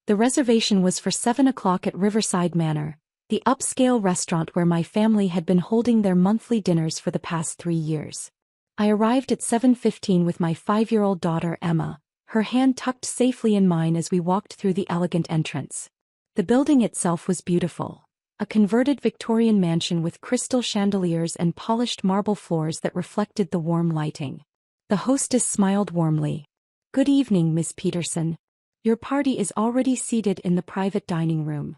The reservation was for 7 o'clock at Riverside Manor, the upscale restaurant where my family had been holding their monthly dinners for the past 3 years. I arrived at 7:15 with my 5-year-old daughter Emma, her hand tucked safely in mine as we walked through the elegant entrance. The building itself was beautiful. A converted Victorian mansion with crystal chandeliers and polished marble floors that reflected the warm lighting. The hostess smiled warmly. "Good evening, Miss Peterson. Your party is already seated in the private dining room."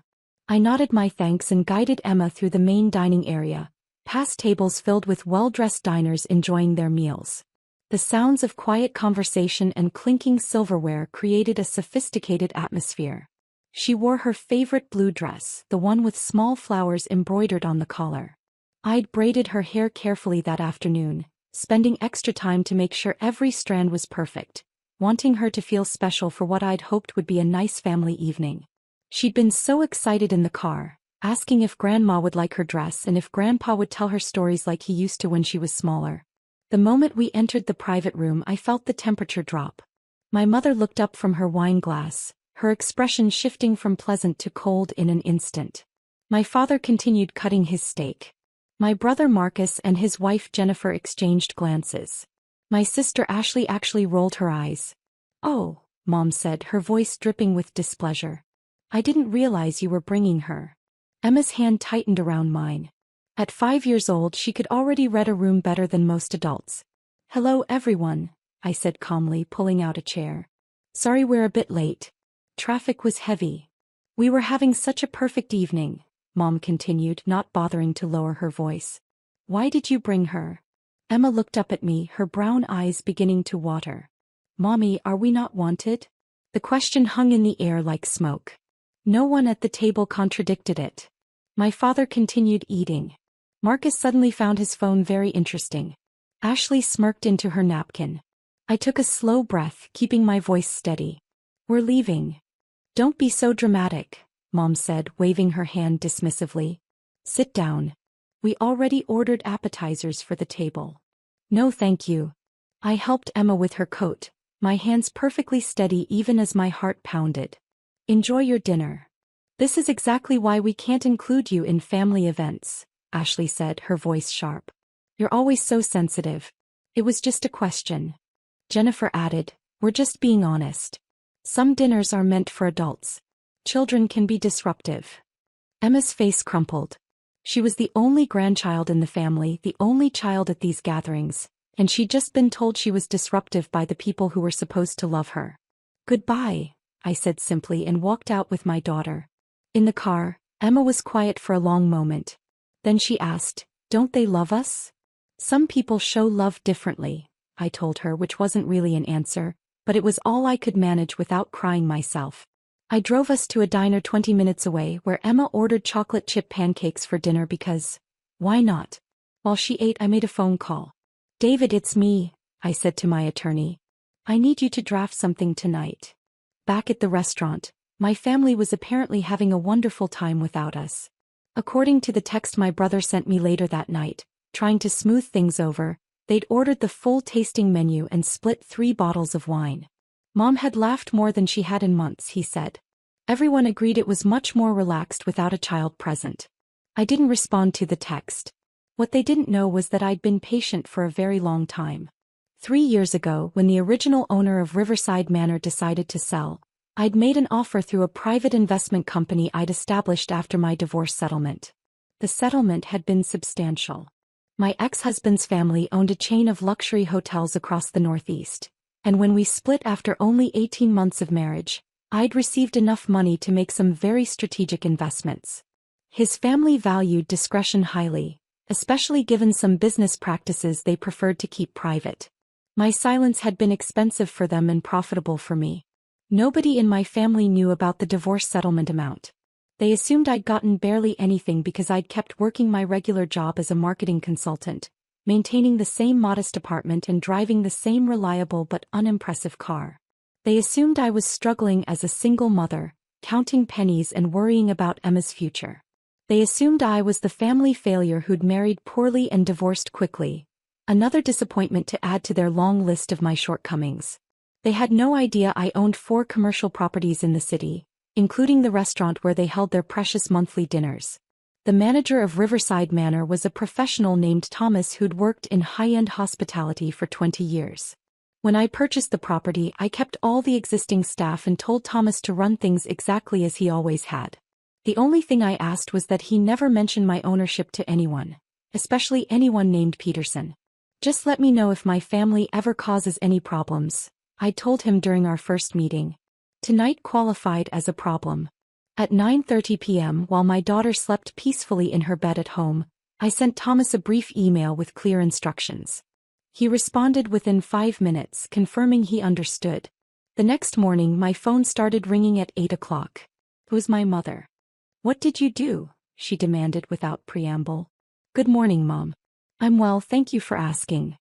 I nodded my thanks and guided Emma through the main dining area, past tables filled with well-dressed diners enjoying their meals. The sounds of quiet conversation and clinking silverware created a sophisticated atmosphere. She wore her favorite blue dress, the one with small flowers embroidered on the collar. I'd braided her hair carefully that afternoon, spending extra time to make sure every strand was perfect, wanting her to feel special for what I'd hoped would be a nice family evening. She'd been so excited in the car, asking if Grandma would like her dress and if Grandpa would tell her stories like he used to when she was smaller. The moment we entered the private room, I felt the temperature drop. My mother looked up from her wine glass, her expression shifting from pleasant to cold in an instant. My father continued cutting his steak. My brother Marcus and his wife Jennifer exchanged glances. My sister Ashley actually rolled her eyes. "Oh," Mom said, her voice dripping with displeasure. "I didn't realize you were bringing her." Emma's hand tightened around mine. At 5 years old, she could already read a room better than most adults. "Hello, everyone," I said calmly, pulling out a chair. "Sorry we're a bit late. Traffic was heavy." "We were having such a perfect evening," Mom continued, not bothering to lower her voice. "Why did you bring her?" Emma looked up at me, her brown eyes beginning to water. "Mommy, are we not wanted?" The question hung in the air like smoke. No one at the table contradicted it. My father continued eating. Marcus suddenly found his phone very interesting. Ashley smirked into her napkin. I took a slow breath, keeping my voice steady. "We're leaving." "Don't be so dramatic," Mom said, waving her hand dismissively. "Sit down. We already ordered appetizers for the table." "No thank you." I helped Emma with her coat, my hands perfectly steady even as my heart pounded. "Enjoy your dinner. This is exactly why we can't include you in family events," Ashley said, her voice sharp. "You're always so sensitive." "It was just a question." Jennifer added, "We're just being honest. Some dinners are meant for adults. Children can be disruptive." Emma's face crumpled. She was the only grandchild in the family, the only child at these gatherings, and she'd just been told she was disruptive by the people who were supposed to love her. "Goodbye," I said simply and walked out with my daughter. In the car, Emma was quiet for a long moment. Then she asked, "Don't they love us?" "Some people show love differently," I told her, which wasn't really an answer, but it was all I could manage without crying myself. I drove us to a diner 20 minutes away where Emma ordered chocolate chip pancakes for dinner because, why not? While she ate, I made a phone call. "David, it's me," I said to my attorney. "I need you to draft something tonight." Back at the restaurant, my family was apparently having a wonderful time without us. According to the text my brother sent me later that night, trying to smooth things over, they'd ordered the full tasting menu and split 3 bottles of wine. Mom had laughed more than she had in months, he said. Everyone agreed it was much more relaxed without a child present. I didn't respond to the text. What they didn't know was that I'd been patient for a very long time. 3 years ago, when the original owner of Riverside Manor decided to sell, I'd made an offer through a private investment company I'd established after my divorce settlement. The settlement had been substantial. My ex-husband's family owned a chain of luxury hotels across the Northeast, and when we split after only 18 months of marriage, I'd received enough money to make some very strategic investments. His family valued discretion highly, especially given some business practices they preferred to keep private. My silence had been expensive for them and profitable for me. Nobody in my family knew about the divorce settlement amount. They assumed I'd gotten barely anything because I'd kept working my regular job as a marketing consultant, maintaining the same modest apartment and driving the same reliable but unimpressive car. They assumed I was struggling as a single mother, counting pennies and worrying about Emma's future. They assumed I was the family failure who'd married poorly and divorced quickly, another disappointment to add to their long list of my shortcomings. They had no idea I owned 4 commercial properties in the city, including the restaurant where they held their precious monthly dinners. The manager of Riverside Manor was a professional named Thomas who'd worked in high-end hospitality for 20 years. When I purchased the property, I kept all the existing staff and told Thomas to run things exactly as he always had. The only thing I asked was that he never mention my ownership to anyone, especially anyone named Peterson. Just let me know if my family ever causes any problems, I told him during our first meeting. Tonight qualified as a problem. At 9:30 p.m., while my daughter slept peacefully in her bed at home, I sent Thomas a brief email with clear instructions. He responded within 5 minutes, confirming he understood. The next morning, my phone started ringing at 8 o'clock. It was my mother. "What did you do?" she demanded without preamble. "Good morning, Mom. I'm well, thank you for asking.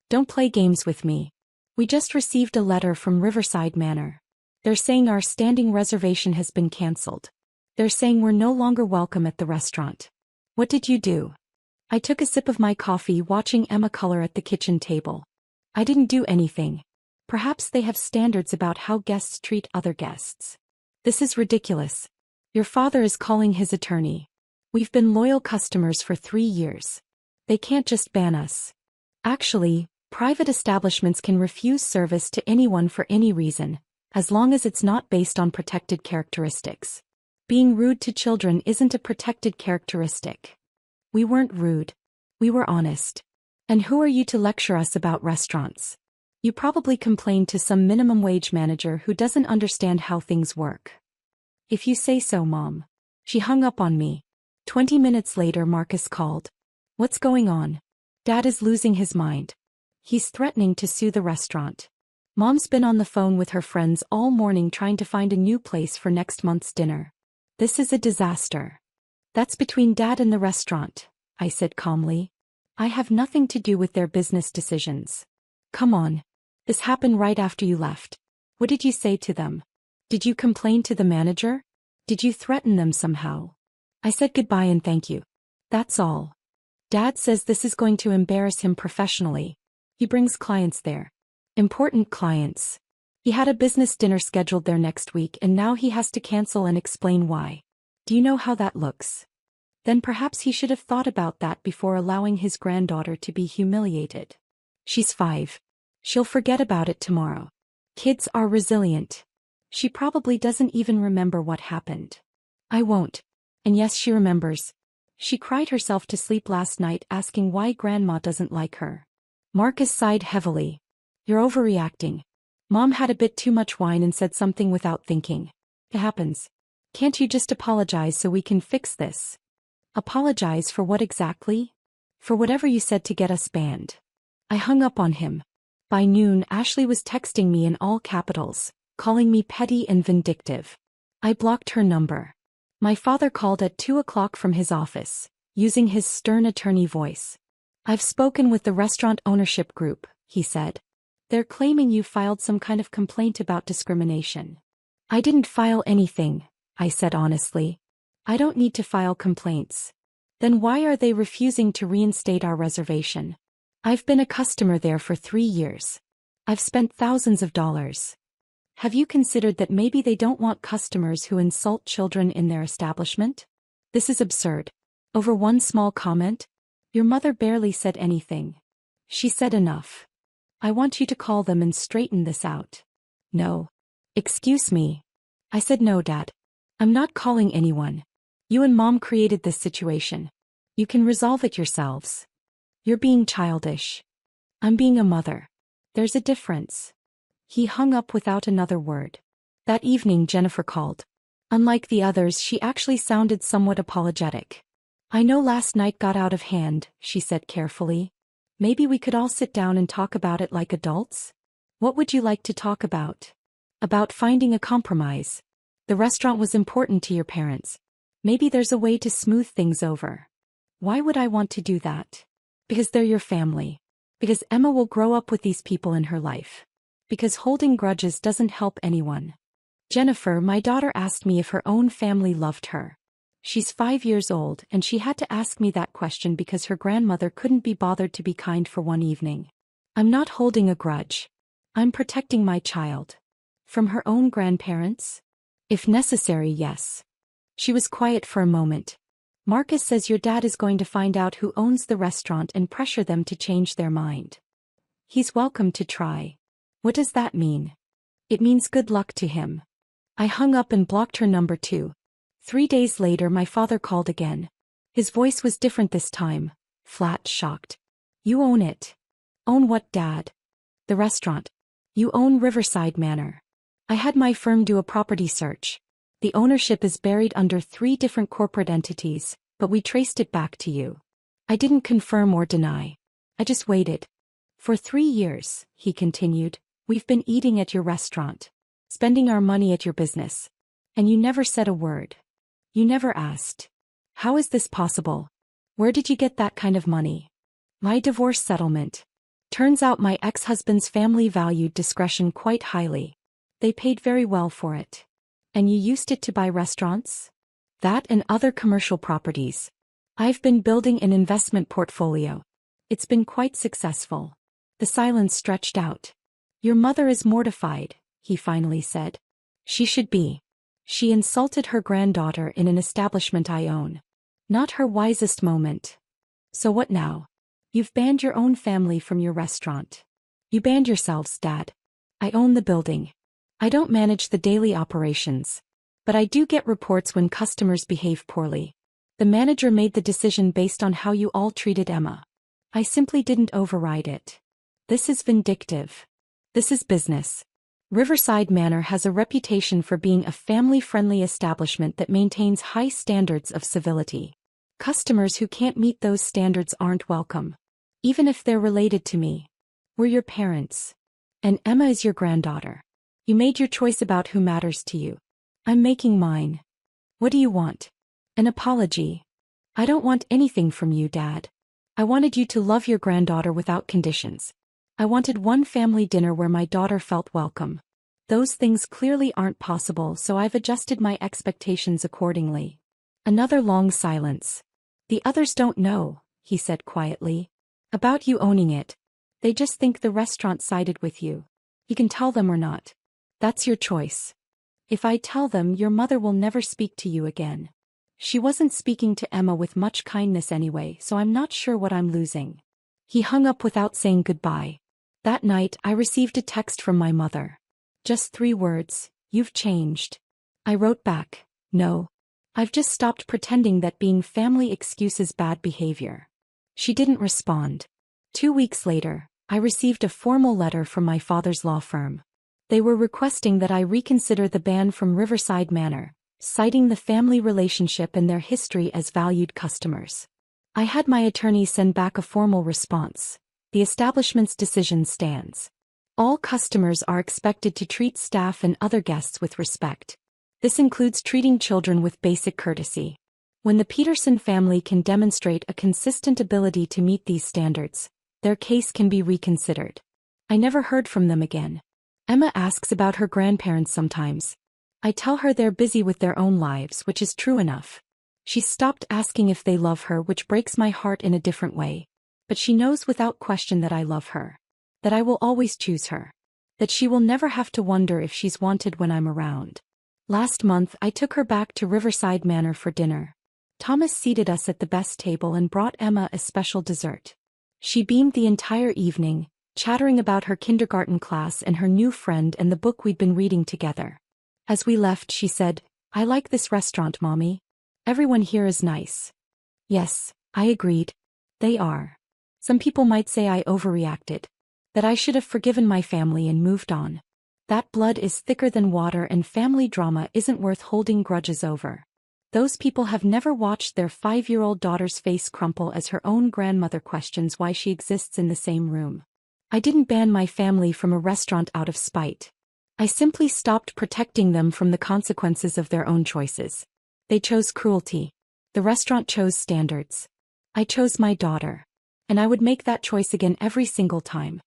Don't play games with me. We just received a letter from Riverside Manor. They're saying our standing reservation has been cancelled. They're saying we're no longer welcome at the restaurant." "What did you do?" I took a sip of my coffee, watching Emma color at the kitchen table. "I didn't do anything. Perhaps they have standards about how guests treat other guests. This is ridiculous. Your father is calling his attorney. We've been loyal customers for 3 years. They can't just ban us. Actually, private establishments can refuse service to anyone for any reason, as long as it's not based on protected characteristics. Being rude to children isn't a protected characteristic." "We weren't rude. We were honest. And who are you to lecture us about restaurants? You probably complained to some minimum wage manager who doesn't understand how things work." "If you say so, Mom." She hung up on me. 20 minutes later, Marcus called. "What's going on?" "Dad is losing his mind. He's threatening to sue the restaurant. Mom's been on the phone with her friends all morning trying to find a new place for next month's dinner. This is a disaster." "That's between Dad and the restaurant," I said calmly. "I have nothing to do with their business decisions." "Come on. This happened right after you left. What did you say to them? Did you complain to the manager? Did you threaten them somehow?" "I said goodbye and thank you. That's all. Dad says this is going to embarrass him professionally. He brings clients there. Important clients. He had a business dinner scheduled there next week and now he has to cancel and explain why. Do you know how that looks? Then perhaps he should have thought about that before allowing his granddaughter to be humiliated. She's 5. She'll forget about it tomorrow. Kids are resilient. She probably doesn't even remember what happened. I won't. And yes, she remembers. She cried herself to sleep last night asking why Grandma doesn't like her." Marcus sighed heavily. "You're overreacting. Mom had a bit too much wine and said something without thinking. It happens. Can't you just apologize so we can fix this?" "Apologize for what exactly?" "For whatever you said to get us banned." I hung up on him. By noon, Ashley was texting me in all capitals, calling me petty and vindictive. I blocked her number. My father called at 2 o'clock from his office, using his stern attorney voice. "I've spoken with the restaurant ownership group," he said. "They're claiming you filed some kind of complaint about discrimination." "I didn't file anything," I said honestly. "I don't need to file complaints." "Then why are they refusing to reinstate our reservation? I've been a customer there for 3 years. I've spent thousands of dollars. Have you considered that maybe they don't want customers who insult children in their establishment? This is absurd. Over one small comment? Your mother barely said anything. She said enough. I want you to call them and straighten this out." "No." "Excuse me." I said no, Dad. I'm not calling anyone. You and Mom created this situation. You can resolve it yourselves. You're being childish. I'm being a mother. There's a difference." He hung up without another word. That evening Jennifer called. Unlike the others, she actually sounded somewhat apologetic. "I know last night got out of hand," she said carefully. "Maybe we could all sit down and talk about it like adults?" "What would you like to talk about?" "About finding a compromise. The restaurant was important to your parents. Maybe there's a way to smooth things over." "Why would I want to do that?" "Because they're your family. Because Emma will grow up with these people in her life. Because holding grudges doesn't help anyone." "Jennifer, my daughter asked me if her own family loved her. She's 5 years old and she had to ask me that question because her grandmother couldn't be bothered to be kind for one evening. I'm not holding a grudge. I'm protecting my child. From her own grandparents? If necessary, yes. She was quiet for a moment. Marcus says your dad is going to find out who owns the restaurant and pressure them to change their mind. He's welcome to try. What does that mean? It means good luck to him. I hung up and blocked her number too. 3 days later my father called again. His voice was different this time, flat, shocked. You own it. Own what, Dad? The restaurant. You own Riverside Manor. I had my firm do a property search. The ownership is buried under 3 different corporate entities, but we traced it back to you. I didn't confirm or deny. I just waited. For 3 years, he continued, we've been eating at your restaurant, spending our money at your business. And you never said a word. You never asked. How is this possible? Where did you get that kind of money? My divorce settlement. Turns out my ex-husband's family valued discretion quite highly. They paid very well for it. And you used it to buy restaurants? That and other commercial properties. I've been building an investment portfolio. It's been quite successful. The silence stretched out. Your mother is mortified, he finally said. She should be. She insulted her granddaughter in an establishment I own. Not her wisest moment. So what now? You've banned your own family from your restaurant. You banned yourselves, Dad. I own the building. I don't manage the daily operations. But I do get reports when customers behave poorly. The manager made the decision based on how you all treated Emma. I simply didn't override it. This is vindictive. This is business. Riverside Manor has a reputation for being a family-friendly establishment that maintains high standards of civility. Customers who can't meet those standards aren't welcome. Even if they're related to me. We're your parents. And Emma is your granddaughter. You made your choice about who matters to you. I'm making mine. What do you want? An apology. I don't want anything from you, Dad. I wanted you to love your granddaughter without conditions. I wanted one family dinner where my daughter felt welcome. Those things clearly aren't possible, so I've adjusted my expectations accordingly. Another long silence. The others don't know, he said quietly. About you owning it. They just think the restaurant sided with you. You can tell them or not. That's your choice. If I tell them, your mother will never speak to you again. She wasn't speaking to Emma with much kindness anyway, so I'm not sure what I'm losing. He hung up without saying goodbye. That night, I received a text from my mother. Just 3 words, you've changed. I wrote back, no. I've just stopped pretending that being family excuses bad behavior. She didn't respond. 2 weeks later, I received a formal letter from my father's law firm. They were requesting that I reconsider the ban from Riverside Manor, citing the family relationship and their history as valued customers. I had my attorney send back a formal response. The establishment's decision stands. All customers are expected to treat staff and other guests with respect. This includes treating children with basic courtesy. When the Peterson family can demonstrate a consistent ability to meet these standards, their case can be reconsidered. I never heard from them again. Emma asks about her grandparents sometimes. I tell her they're busy with their own lives, which is true enough. She stopped asking if they love her, which breaks my heart in a different way. But she knows without question that I love her. That I will always choose her. That she will never have to wonder if she's wanted when I'm around. Last month I took her back to Riverside Manor for dinner. Thomas seated us at the best table and brought Emma a special dessert. She beamed the entire evening, chattering about her kindergarten class and her new friend and the book we'd been reading together. As we left, she said, I like this restaurant, Mommy. Everyone here is nice. Yes, I agreed. They are. Some people might say I overreacted. That I should have forgiven my family and moved on. That blood is thicker than water and family drama isn't worth holding grudges over. Those people have never watched their 5-year-old daughter's face crumple as her own grandmother questions why she exists in the same room. I didn't ban my family from a restaurant out of spite. I simply stopped protecting them from the consequences of their own choices. They chose cruelty. The restaurant chose standards. I chose my daughter. And I would make that choice again every single time.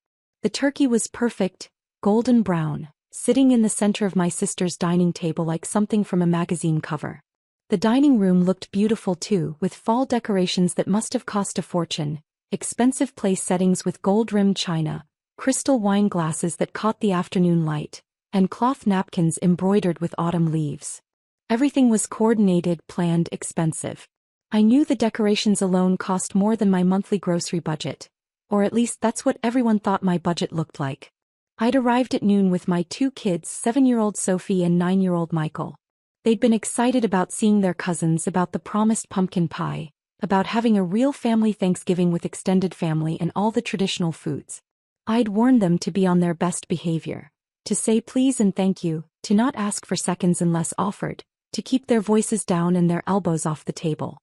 The turkey was perfect, golden brown, sitting in the center of my sister's dining table like something from a magazine cover. The dining room looked beautiful too, with fall decorations that must have cost a fortune, expensive place settings with gold-rimmed china, crystal wine glasses that caught the afternoon light, and cloth napkins embroidered with autumn leaves. Everything was coordinated, planned, expensive. I knew the decorations alone cost more than my monthly grocery budget, or at least that's what everyone thought my budget looked like. I'd arrived at noon with my two kids, 7-year-old Sophie and 9-year-old Michael. They'd been excited about seeing their cousins, about the promised pumpkin pie, about having a real family Thanksgiving with extended family and all the traditional foods. I'd warned them to be on their best behavior, to say please and thank you, to not ask for seconds unless offered, to keep their voices down and their elbows off the table.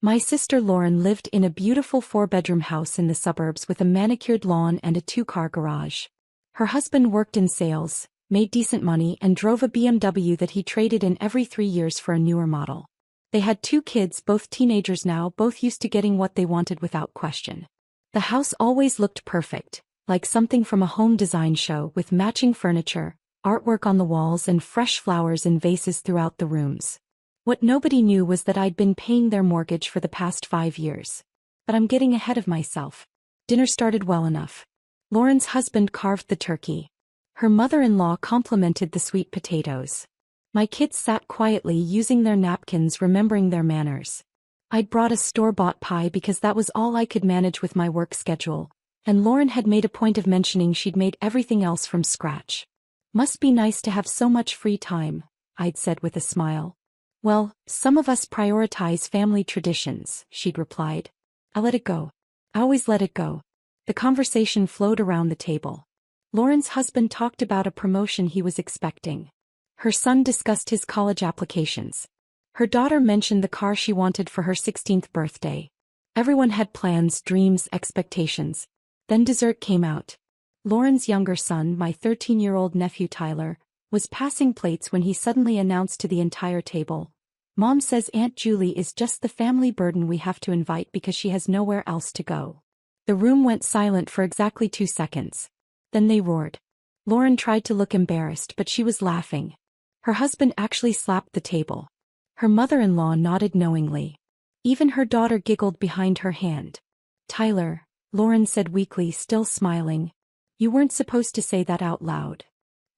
My sister Lauren lived in a beautiful 4-bedroom house in the suburbs with a manicured lawn and a 2-car garage. Her husband worked in sales, made decent money and drove a BMW that he traded in every 3 years for a newer model. They had 2 kids, both teenagers now, both used to getting what they wanted without question. The house always looked perfect, like something from a home design show, with matching furniture, artwork on the walls and fresh flowers in vases throughout the rooms. What nobody knew was that I'd been paying their mortgage for the past 5 years. But I'm getting ahead of myself. Dinner started well enough. Lauren's husband carved the turkey. Her mother-in-law complimented the sweet potatoes. My kids sat quietly using their napkins, remembering their manners. I'd brought a store-bought pie because that was all I could manage with my work schedule, and Lauren had made a point of mentioning she'd made everything else from scratch. Must be nice to have so much free time, I'd said with a smile. Well, some of us prioritize family traditions, she'd replied. I let it go. I always let it go. The conversation flowed around the table. Lauren's husband talked about a promotion he was expecting. Her son discussed his college applications. Her daughter mentioned the car she wanted for her 16th birthday. Everyone had plans, dreams, expectations. Then dessert came out. Lauren's younger son, my 13-year-old nephew Tyler, was passing plates when he suddenly announced to the entire table, "Mom says Aunt Julie is just the family burden we have to invite because she has nowhere else to go." The room went silent for exactly 2 seconds. Then they roared. Lauren tried to look embarrassed, but she was laughing. Her husband actually slapped the table. Her mother-in-law nodded knowingly. Even her daughter giggled behind her hand. "Tyler," Lauren said weakly, still smiling, "you weren't supposed to say that out loud."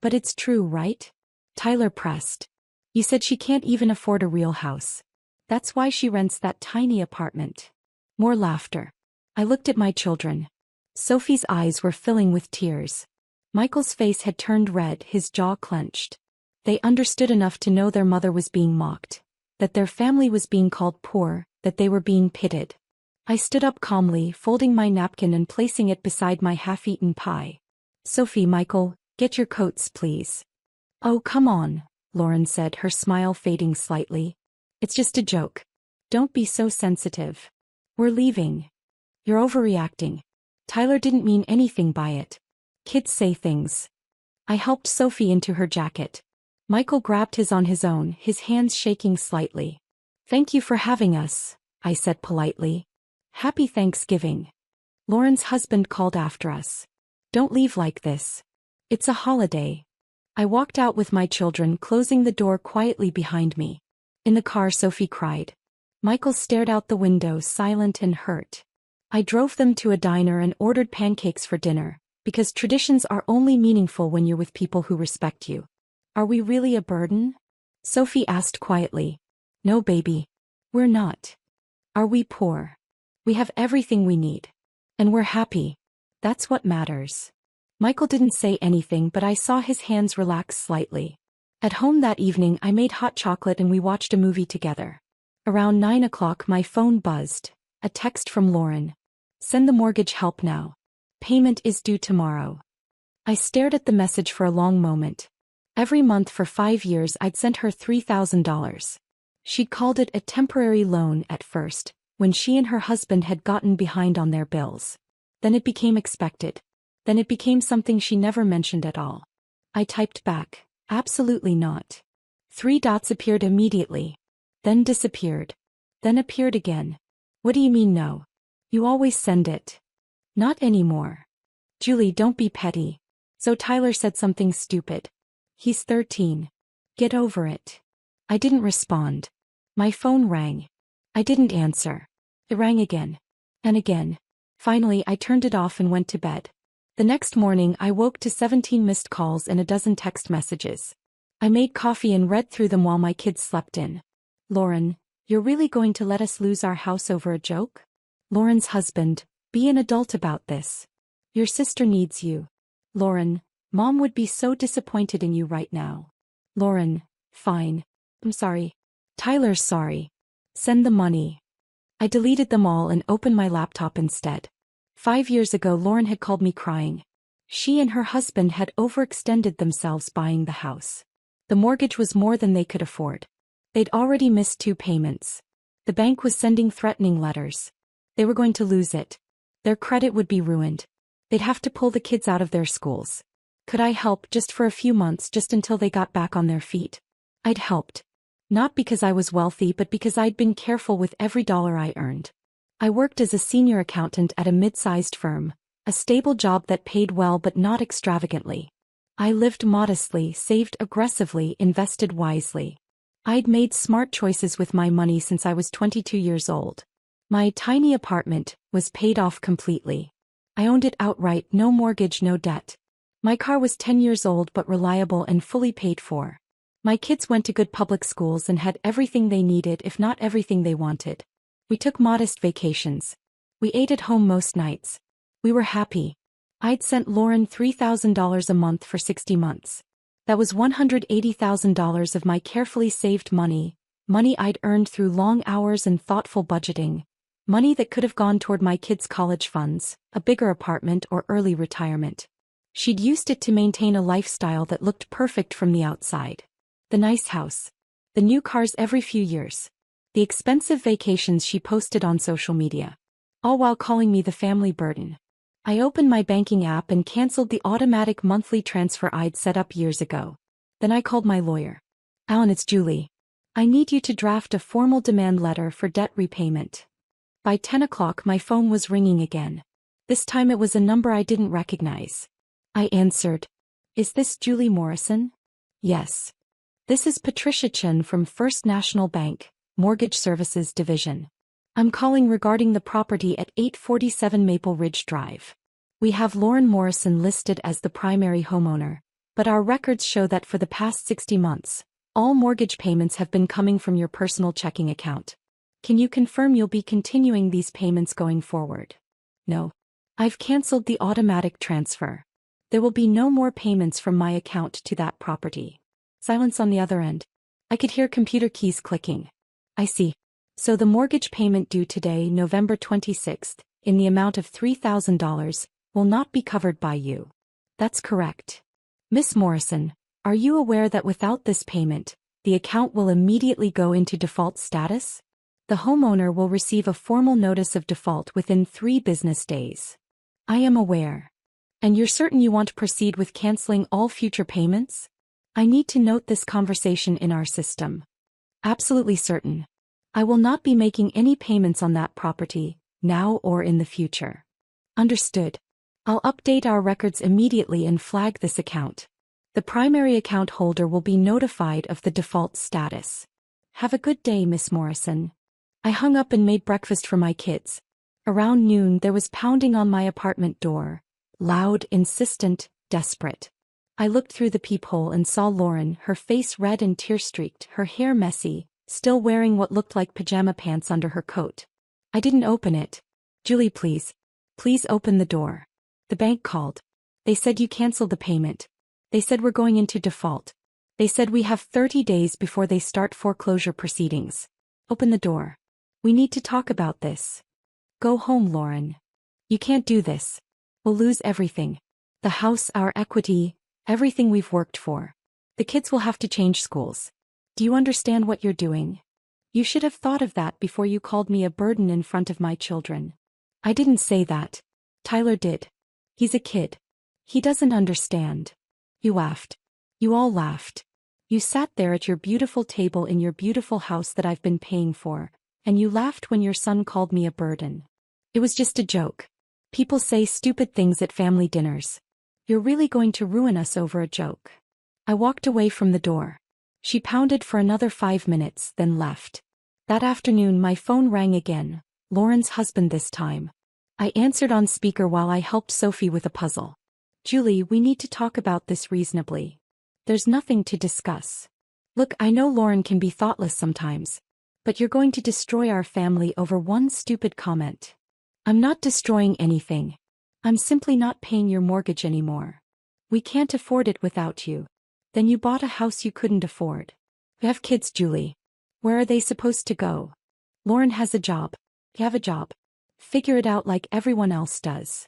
"But it's true, right?" Tyler pressed. "You said she can't even afford a real house. That's why she rents that tiny apartment." More laughter. I looked at my children. Sophie's eyes were filling with tears. Michael's face had turned red, his jaw clenched. They understood enough to know their mother was being mocked, that their family was being called poor, that they were being pitted. I stood up calmly, folding my napkin and placing it beside my half-eaten pie. "Sophie, Michael, get your coats, please." "Oh, come on," Lauren said, her smile fading slightly. "It's just a joke. Don't be so sensitive. We're leaving." "You're overreacting. Tyler didn't mean anything by it. Kids say things." I helped Sophie into her jacket. Michael grabbed his on his own, his hands shaking slightly. "Thank you for having us," I said politely. "Happy Thanksgiving." Lauren's husband called after us. "Don't leave like this. It's a holiday." I walked out with my children, closing the door quietly behind me. In the car, Sophie cried. Michael stared out the window, silent and hurt. I drove them to a diner and ordered pancakes for dinner, because traditions are only meaningful when you're with people who respect you. "Are we really a burden?" Sophie asked quietly. "No, baby. We're not. Are we poor? We have everything we need. And we're happy. That's what matters." Michael didn't say anything, but I saw his hands relax slightly. At home that evening, I made hot chocolate and we watched a movie together. Around 9 o'clock, my phone buzzed. A text from Lauren. "Send the mortgage help now. Payment is due tomorrow." I stared at the message for a long moment. Every month for 5 years I'd sent her $3,000. She'd called it a temporary loan at first, when she and her husband had gotten behind on their bills. Then it became expected. Then it became something she never mentioned at all. I typed back, "Absolutely not." 3 dots appeared immediately. Then disappeared. Then appeared again. "What do you mean no? You always send it." "Not anymore." "Julie, don't be petty. So Tyler said something stupid. He's 13. Get over it." I didn't respond. My phone rang. I didn't answer. It rang again. And again. Finally, I turned it off and went to bed. The next morning I woke to 17 missed calls and a dozen text messages. I made coffee and read through them while my kids slept in. Lauren, you're really going to let us lose our house over a joke? Lauren's husband, be an adult about this. Your sister needs you. Lauren, Mom would be so disappointed in you right now. Lauren, fine. I'm sorry. Tyler's sorry. Send the money. I deleted them all and opened my laptop instead. 5 years ago Lauren had called me crying. She and her husband had overextended themselves buying the house. The mortgage was more than they could afford. They'd already missed 2 payments. The bank was sending threatening letters. They were going to lose it. Their credit would be ruined. They'd have to pull the kids out of their schools. Could I help just for a few months, just until they got back on their feet? I'd helped. Not because I was wealthy, but because I'd been careful with every dollar I earned. I worked as a senior accountant at a mid-sized firm, a stable job that paid well but not extravagantly. I lived modestly, saved aggressively, invested wisely. I'd made smart choices with my money since I was 22 years old. My tiny apartment was paid off completely. I owned it outright, no mortgage, no debt. My car was 10 years old but reliable and fully paid for. My kids went to good public schools and had everything they needed, if not everything they wanted. We took modest vacations. We ate at home most nights. We were happy. I'd sent Lauren $3,000 a month for 60 months. That was $180,000 of my carefully saved money, money I'd earned through long hours and thoughtful budgeting, money that could have gone toward my kids' college funds, a bigger apartment, or early retirement. She'd used it to maintain a lifestyle that looked perfect from the outside. The nice house. The new cars every few years. The expensive vacations she posted on social media. All while calling me the family burden. I opened my banking app and canceled the automatic monthly transfer I'd set up years ago. Then I called my lawyer. Alan, it's Julie. I need you to draft a formal demand letter for debt repayment. By 10 o'clock my phone was ringing again. This time it was a number I didn't recognize. I answered. Is this Julie Morrison? Yes. This is Patricia Chen from First National Bank, Mortgage Services Division. I'm calling regarding the property at 847 Maple Ridge Drive. We have Lauren Morrison listed as the primary homeowner, but our records show that for the past 60 months, all mortgage payments have been coming from your personal checking account. Can you confirm you'll be continuing these payments going forward? No. I've canceled the automatic transfer. There will be no more payments from my account to that property. Silence on the other end. I could hear computer keys clicking. I see. So the mortgage payment due today, November 26th, in the amount of $3,000, will not be covered by you. That's correct. Miss Morrison, are you aware that without this payment, the account will immediately go into default status? The homeowner will receive a formal notice of default within 3 business days. I am aware. And you're certain you want to proceed with canceling all future payments? I need to note this conversation in our system. Absolutely certain. I will not be making any payments on that property, now or in the future. Understood. I'll update our records immediately and flag this account. The primary account holder will be notified of the default status. Have a good day, Miss Morrison. I hung up and made breakfast for my kids. Around noon there was pounding on my apartment door. Loud, insistent, desperate. I looked through the peephole and saw Lauren, her face red and tear-streaked, her hair messy, still wearing what looked like pajama pants under her coat. I didn't open it. Julie, please. Please open the door. The bank called. They said you canceled the payment. They said we're going into default. They said we have 30 days before they start foreclosure proceedings. Open the door. We need to talk about this. Go home, Lauren. You can't do this. We'll lose everything. The house, our equity, everything we've worked for. The kids will have to change schools. Do you understand what you're doing? You should have thought of that before you called me a burden in front of my children. I didn't say that. Tyler did. He's a kid. He doesn't understand. You laughed. You all laughed. You sat there at your beautiful table in your beautiful house that I've been paying for, and you laughed when your son called me a burden. It was just a joke. People say stupid things at family dinners. You're really going to ruin us over a joke. I walked away from the door. She pounded for another 5 minutes, then left. That afternoon my phone rang again, Lauren's husband this time. I answered on speaker while I helped Sophie with a puzzle. Julie, we need to talk about this reasonably. There's nothing to discuss. Look, I know Lauren can be thoughtless sometimes. But you're going to destroy our family over one stupid comment. I'm not destroying anything. I'm simply not paying your mortgage anymore. We can't afford it without you. Then you bought a house you couldn't afford. You have kids, Julie. Where are they supposed to go? Lauren has a job. You have a job. Figure it out like everyone else does.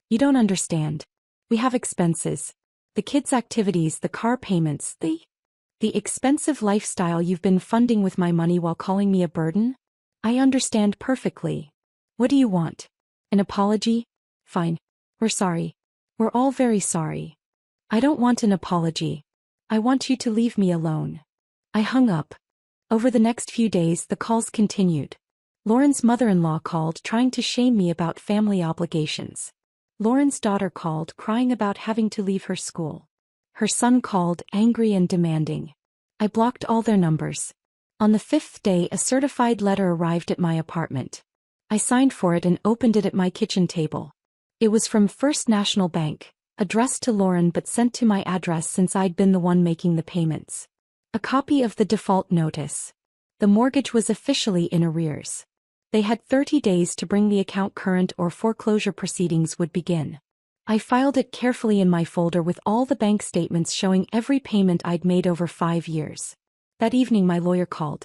You don't understand. We have expenses. The kids' activities, the car payments, the expensive lifestyle you've been funding with my money while calling me a burden? I understand perfectly. What do you want? An apology? Fine. We're sorry. We're all very sorry. I don't want an apology. I want you to leave me alone. I hung up. Over the next few days the calls continued. Lauren's mother-in-law called trying to shame me about family obligations. Lauren's daughter called crying about having to leave her school. Her son called angry and demanding. I blocked all their numbers. On the 5th day a certified letter arrived at my apartment. I signed for it and opened it at my kitchen table. It was from First National Bank, addressed to Lauren but sent to my address since I'd been the one making the payments. A copy of the default notice. The mortgage was officially in arrears. They had 30 days to bring the account current or foreclosure proceedings would begin. I filed it carefully in my folder with all the bank statements showing every payment I'd made over 5 years. That evening my lawyer called.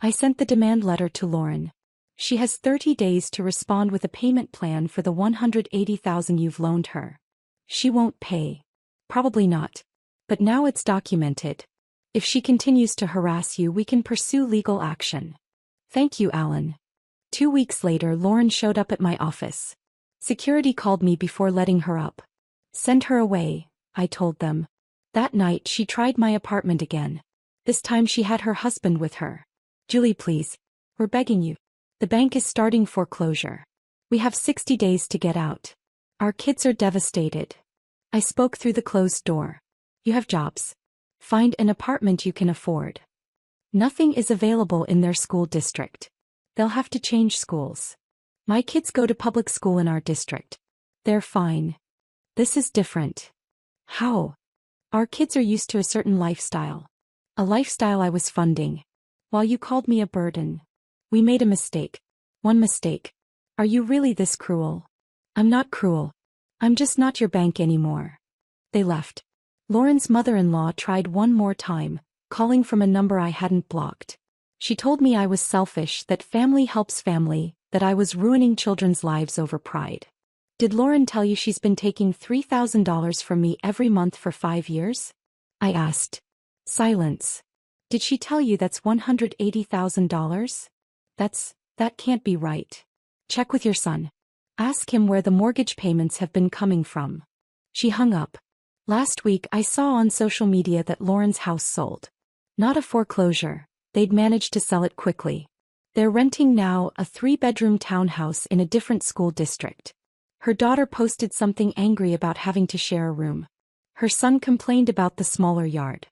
I sent the demand letter to Lauren. She has 30 days to respond with a payment plan for the $180,000 you've loaned her. She won't pay. Probably not. But now it's documented. If she continues to harass you, we can pursue legal action. Thank you, Alan. 2 weeks later, Lauren showed up at my office. Security called me before letting her up. Send her away, I told them. That night she tried my apartment again. This time she had her husband with her. Julie, please. We're begging you. The bank is starting foreclosure. We have 60 days to get out. Our kids are devastated. I spoke through the closed door. You have jobs. Find an apartment you can afford. Nothing is available in their school district. They'll have to change schools. My kids go to public school in our district. They're fine. This is different. How? Our kids are used to a certain lifestyle. A lifestyle I was funding. While you called me a burden. We made a mistake. One mistake. Are you really this cruel? I'm not cruel. I'm just not your bank anymore. They left. Lauren's mother-in-law tried one more time, calling from a number I hadn't blocked. She told me I was selfish, that family helps family, that I was ruining children's lives over pride. Did Lauren tell you she's been taking $3,000 from me every month for 5 years? I asked. Silence. Did she tell you that's $180,000? That can't be right. Check with your son. Ask him where the mortgage payments have been coming from. She hung up. Last week I saw on social media that Lauren's house sold. Not a foreclosure, they'd managed to sell it quickly. They're renting now, a 3-bedroom townhouse in a different school district. Her daughter posted something angry about having to share a room. Her son complained about the smaller yard.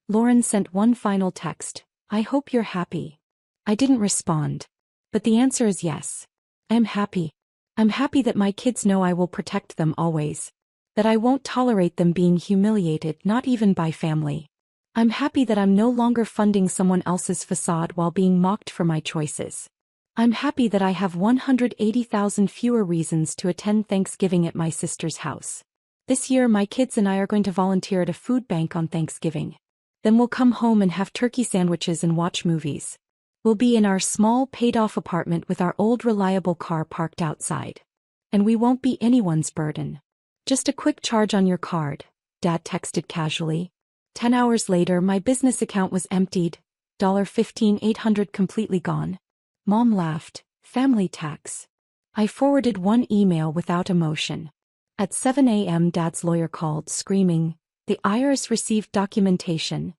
Lauren sent one final text, I hope you're happy. I didn't respond. But the answer is yes. I'm happy. I'm happy that my kids know I will protect them always. That I won't tolerate them being humiliated, not even by family. I'm happy that I'm no longer funding someone else's facade while being mocked for my choices. I'm happy that I have 180,000 fewer reasons to attend Thanksgiving at my sister's house. This year my kids and I are going to volunteer at a food bank on Thanksgiving. Then we'll come home and have turkey sandwiches and watch movies. We'll be in our small paid-off apartment with our old reliable car parked outside. And we won't be anyone's burden. Just a quick charge on your card, Dad texted casually. 10 hours later my business account was emptied, $15,800 completely gone. Mom laughed, family tax. I forwarded one email without emotion. At 7 a.m. Dad's lawyer called, screaming, the IRS received documentation.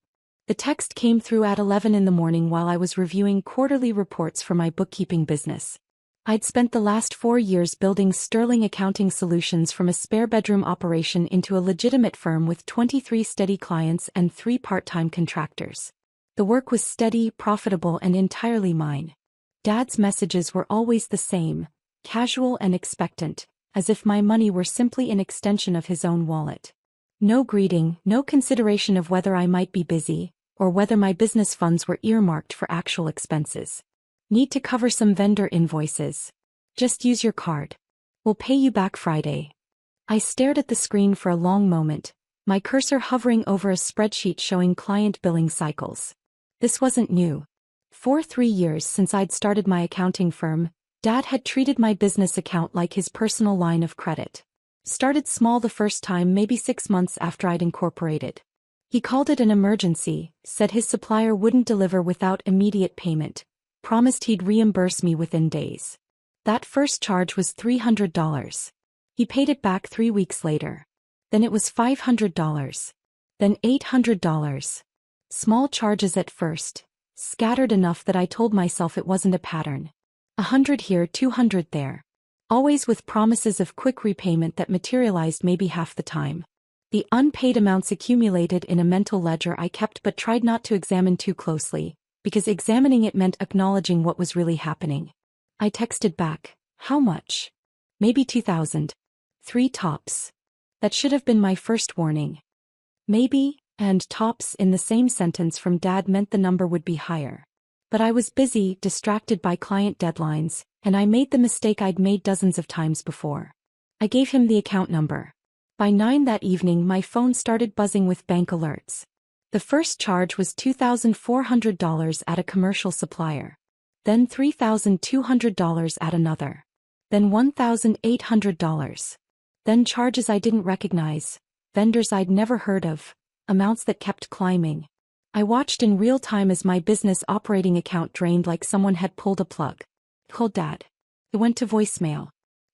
The text came through at 11 in the morning while I was reviewing quarterly reports for my bookkeeping business. I'd spent the last 4 years building sterling accounting solutions from a spare-bedroom operation into a legitimate firm with 23 steady clients and 3 part-time contractors. The work was steady, profitable, and entirely mine. Dad's messages were always the same, casual and expectant, as if my money were simply an extension of his own wallet. No greeting, no consideration of whether I might be busy, or whether my business funds were earmarked for actual expenses. Need to cover some vendor invoices. Just use your card. We'll pay you back Friday. I stared at the screen for a long moment, my cursor hovering over a spreadsheet showing client billing cycles. This wasn't new. For 3 years since I'd started my accounting firm, Dad had treated my business account like his personal line of credit. Started small the first time, maybe 6 months after I'd incorporated. He called it an emergency, said his supplier wouldn't deliver without immediate payment, promised he'd reimburse me within days. That first charge was $300. He paid it back 3 weeks later. Then it was $500. Then $800. Small charges at first, scattered enough that I told myself it wasn't a pattern. 100 here, 200 there. Always with promises of quick repayment that materialized maybe half the time. The unpaid amounts accumulated in a mental ledger I kept but tried not to examine too closely, because examining it meant acknowledging what was really happening. I texted back, how much? Maybe 2,000. 3 tops. That should have been my first warning. Maybe, and tops in the same sentence from Dad meant the number would be higher. But I was busy, distracted by client deadlines, and I made the mistake I'd made dozens of times before. I gave him the account number. By 9 that evening my phone started buzzing with bank alerts. The first charge was $2,400 at a commercial supplier. Then $3,200 at another. Then $1,800. Then charges I didn't recognize, vendors I'd never heard of, amounts that kept climbing. I watched in real time as my business operating account drained like someone had pulled a plug. Called Dad. It went to voicemail.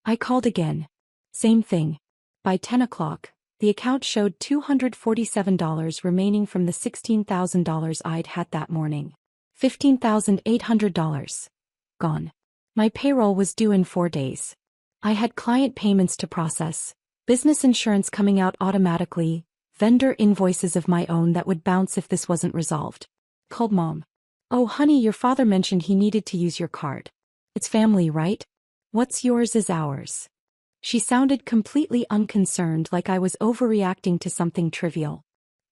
I called again. Same thing. By 10 o'clock, the account showed $247 remaining from the $16,000 I'd had that morning. $15,800. Gone. My payroll was due in 4 days. I had client payments to process, business insurance coming out automatically, vendor invoices of my own that would bounce if this wasn't resolved. Called Mom. Oh honey, your father mentioned he needed to use your card. It's family, right? What's yours is ours. She sounded completely unconcerned, like I was overreacting to something trivial.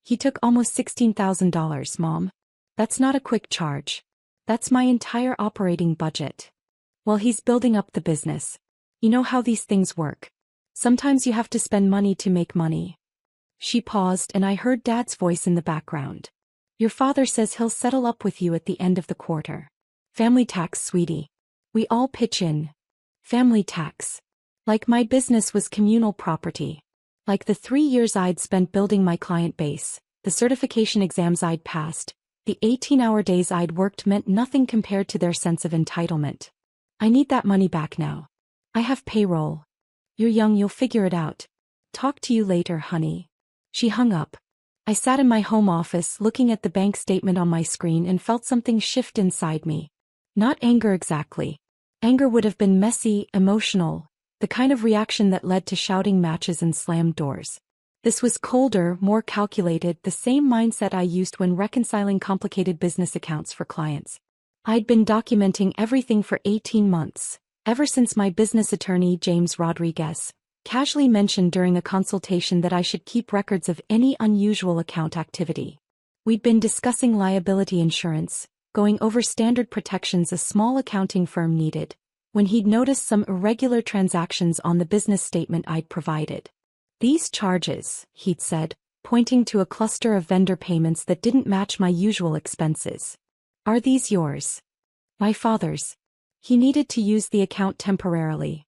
He took almost $16,000, Mom. That's not a quick charge. That's my entire operating budget. Well, he's building up the business. You know how these things work. Sometimes you have to spend money to make money. She paused and I heard Dad's voice in the background. Your father says he'll settle up with you at the end of the quarter. Family tax, sweetie. We all pitch in. Family tax. Like my business was communal property. Like the 3 years I'd spent building my client base, the certification exams I'd passed, the 18-hour days I'd worked meant nothing compared to their sense of entitlement. I need that money back now. I have payroll. You're young, you'll figure it out. Talk to you later, honey. She hung up. I sat in my home office looking at the bank statement on my screen and felt something shift inside me. Not anger exactly. Anger would have been messy, emotional, the kind of reaction that led to shouting matches and slammed doors. This was colder, more calculated, the same mindset I used when reconciling complicated business accounts for clients. I'd been documenting everything for 18 months. Ever since my business attorney, James Rodriguez, casually mentioned during a consultation that I should keep records of any unusual account activity. We'd been discussing liability insurance, going over standard protections a small accounting firm needed, when he'd noticed some irregular transactions on the business statement I'd provided. These charges, he'd said, pointing to a cluster of vendor payments that didn't match my usual expenses. Are these yours? My father's. He needed to use the account temporarily.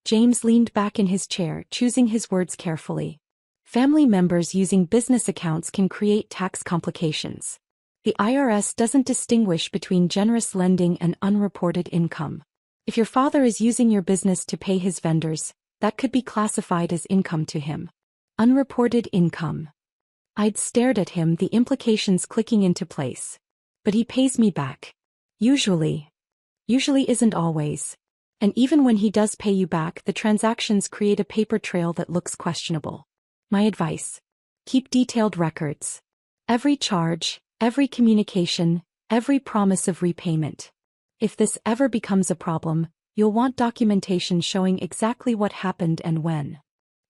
James leaned back in his chair, choosing his words carefully. Family members using business accounts can create tax complications. The IRS doesn't distinguish between generous lending and unreported income. If your father is using your business to pay his vendors, that could be classified as income to him. Unreported income. I'd stared at him, the implications clicking into place. But he pays me back. Usually. Usually isn't always. And even when he does pay you back, the transactions create a paper trail that looks questionable. My advice. Keep detailed records. Every charge, every communication, every promise of repayment. If this ever becomes a problem, You'll want documentation showing exactly what happened and when.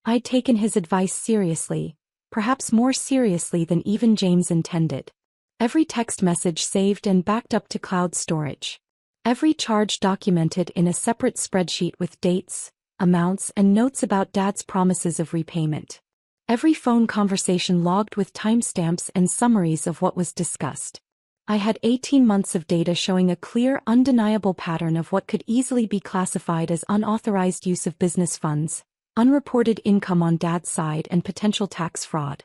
I'd taken his advice seriously, perhaps more seriously than even James intended. Every text message saved and backed up to cloud storage. Every charge documented in a separate spreadsheet with dates, amounts, and notes about Dad's promises of repayment. Every phone conversation logged with timestamps and summaries of what was discussed. I had 18 months of data showing a clear, undeniable pattern of what could easily be classified as unauthorized use of business funds, unreported income on Dad's side, and potential tax fraud.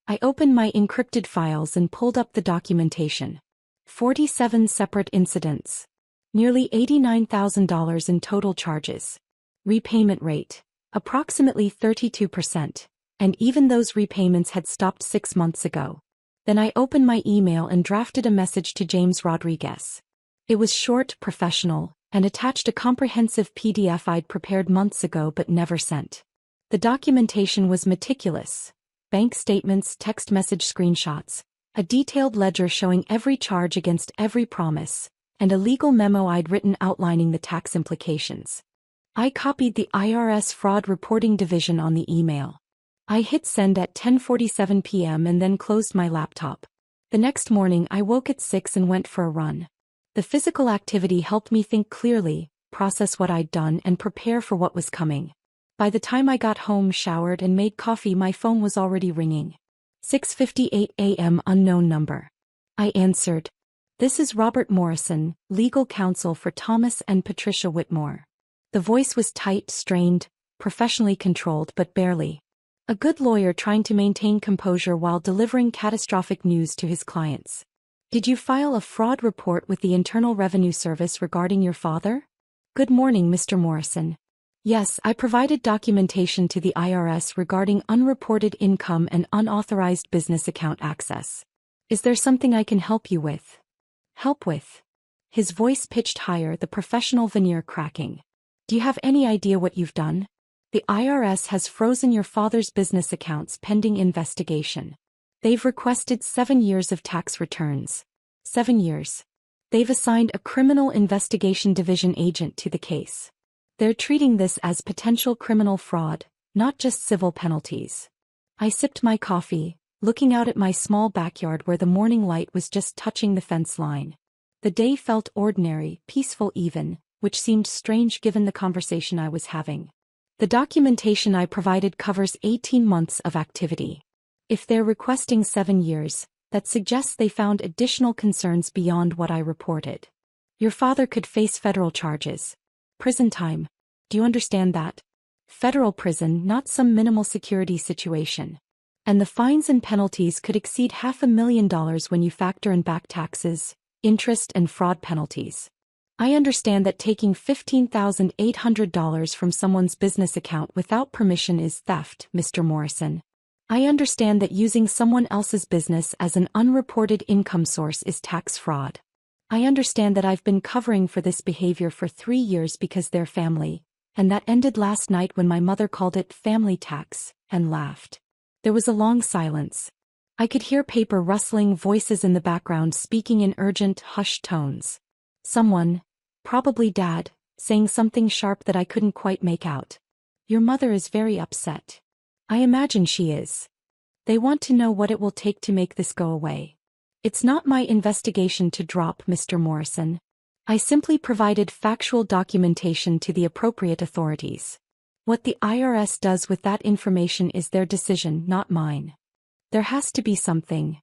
I opened my encrypted files and pulled up the documentation. 47 separate incidents. Nearly $89,000 in total charges. Repayment rate, approximately 32%, and even those repayments had stopped 6 months ago. Then I opened my email and drafted a message to James Rodriguez. It was short, professional, and attached a comprehensive PDF I'd prepared months ago but never sent. The documentation was meticulous. Bank statements, text message screenshots, a detailed ledger showing every charge against every promise, and a legal memo I'd written outlining the tax implications. I copied the IRS Fraud Reporting Division on the email. I hit send at 10:47 p.m. and then closed my laptop. The next morning I woke at 6 and went for a run. The physical activity helped me think clearly, process what I'd done, and prepare for what was coming. By the time I got home, showered, and made coffee, my phone was already ringing. 6:58 a.m. Unknown number. I answered. This is Robert Morrison, legal counsel for Thomas and Patricia Whitmore. The voice was tight, strained, professionally controlled, but barely. A good lawyer trying to maintain composure while delivering catastrophic news to his clients. Did you file a fraud report with the Internal Revenue Service regarding your father? Good morning, Mr. Morrison. Yes, I provided documentation to the IRS regarding unreported income and unauthorized business account access. Is there something I can help you with? Help with? His voice pitched higher, the professional veneer cracking. Do you have any idea what you've done? The IRS has frozen your father's business accounts pending investigation. They've requested 7 years of tax returns. 7 years. They've assigned a criminal investigation division agent to the case. They're treating this as potential criminal fraud, not just civil penalties. I sipped my coffee, looking out at my small backyard where the morning light was just touching the fence line. The day felt ordinary, peaceful even, which seemed strange given the conversation I was having. The documentation I provided covers 18 months of activity. If they're requesting 7 years, that suggests they found additional concerns beyond what I reported. Your father could face federal charges. Prison time. Do you understand that? Federal prison, not some minimal security situation. And the fines and penalties could exceed $500,000 when you factor in back taxes, interest, and fraud penalties. I understand that taking $15,800 from someone's business account without permission is theft, Mr. Morrison. I understand that using someone else's business as an unreported income source is tax fraud. I understand that I've been covering for this behavior for 3 years because they're family, and that ended last night when my mother called it family tax, and laughed. There was a long silence. I could hear paper rustling, voices in the background speaking in urgent, hushed tones. Someone, probably Dad, saying something sharp that I couldn't quite make out. Your mother is very upset. I imagine she is. They want to know what it will take to make this go away. It's not my investigation to drop, Mr. Morrison. I simply provided factual documentation to the appropriate authorities. What the IRS does with that information is their decision, not mine. There has to be something.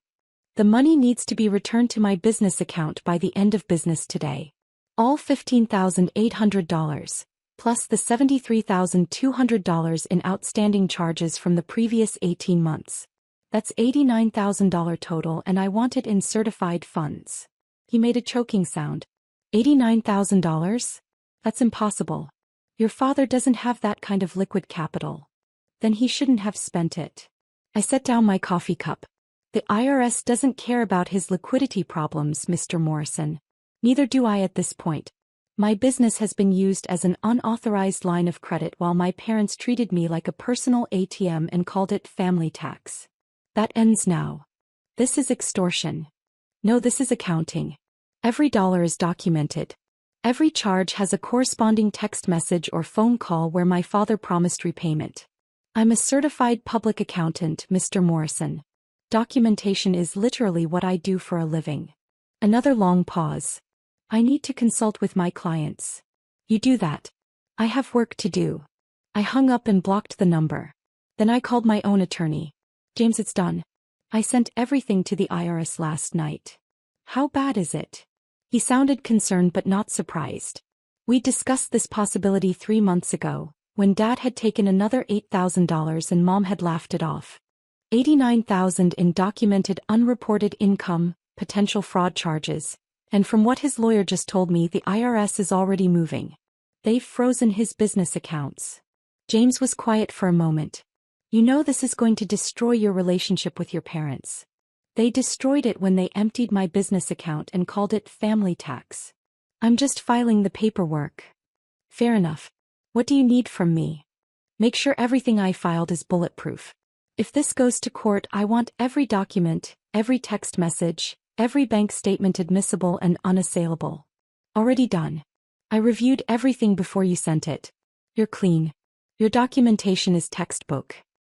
The money needs to be returned to my business account by the end of business today. All $15,800, plus the $73,200 in outstanding charges from the previous 18 months. That's $89,000 total, and I want it in certified funds. He made a choking sound. $89,000? That's impossible. Your father doesn't have that kind of liquid capital. Then he shouldn't have spent it. I set down my coffee cup. The IRS doesn't care about his liquidity problems, Mr. Morrison. Neither do I at this point. My business has been used as an unauthorized line of credit while my parents treated me like a personal ATM and called it family tax. That ends now. This is extortion. No, this is accounting. Every dollar is documented. Every charge has a corresponding text message or phone call where my father promised repayment. I'm a certified public accountant, Mr. Morrison. Documentation is literally what I do for a living. Another long pause. I need to consult with my clients. You do that. I have work to do. I hung up and blocked the number. Then I called my own attorney. James, it's done. I sent everything to the IRS last night. How bad is it? He sounded concerned but not surprised. We discussed this possibility 3 months ago, when Dad had taken another $8,000 and Mom had laughed it off. $89,000 in documented unreported income, potential fraud charges, and from what his lawyer just told me, the IRS is already moving. They've frozen his business accounts. James was quiet for a moment. You know this is going to destroy your relationship with your parents. They destroyed it when they emptied my business account and called it family tax. I'm just filing the paperwork. Fair enough. What do you need from me? Make sure everything I filed is bulletproof. If this goes to court, I want every document, every text message, every bank statement admissible and unassailable. Already done. I reviewed everything before you sent it. You're clean. Your documentation is textbook.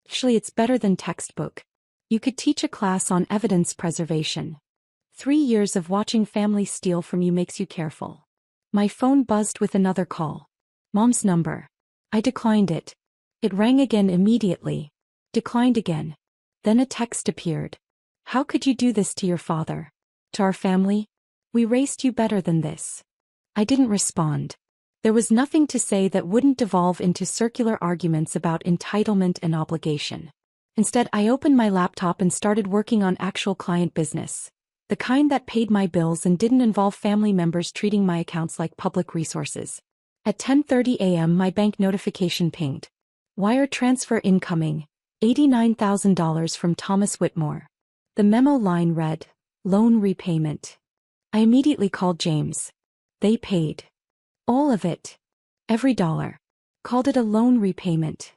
Actually, it's better than textbook. You could teach a class on evidence preservation. 3 years of watching family steal from you makes you careful. My phone buzzed with another call. Mom's number. I declined it. It rang again immediately. Declined again. Then a text appeared. How could you do this to your father? To our family? We raised you better than this. I didn't respond. There was nothing to say that wouldn't devolve into circular arguments about entitlement and obligation. Instead, I opened my laptop and started working on actual client business. The kind that paid my bills and didn't involve family members treating my accounts like public resources. At 10:30 a.m. my bank notification pinged. Wire transfer incoming, $89,000 from Thomas Whitmore. The memo line read, loan repayment. I immediately called James. They paid. All of it. Every dollar. Called it a loan repayment.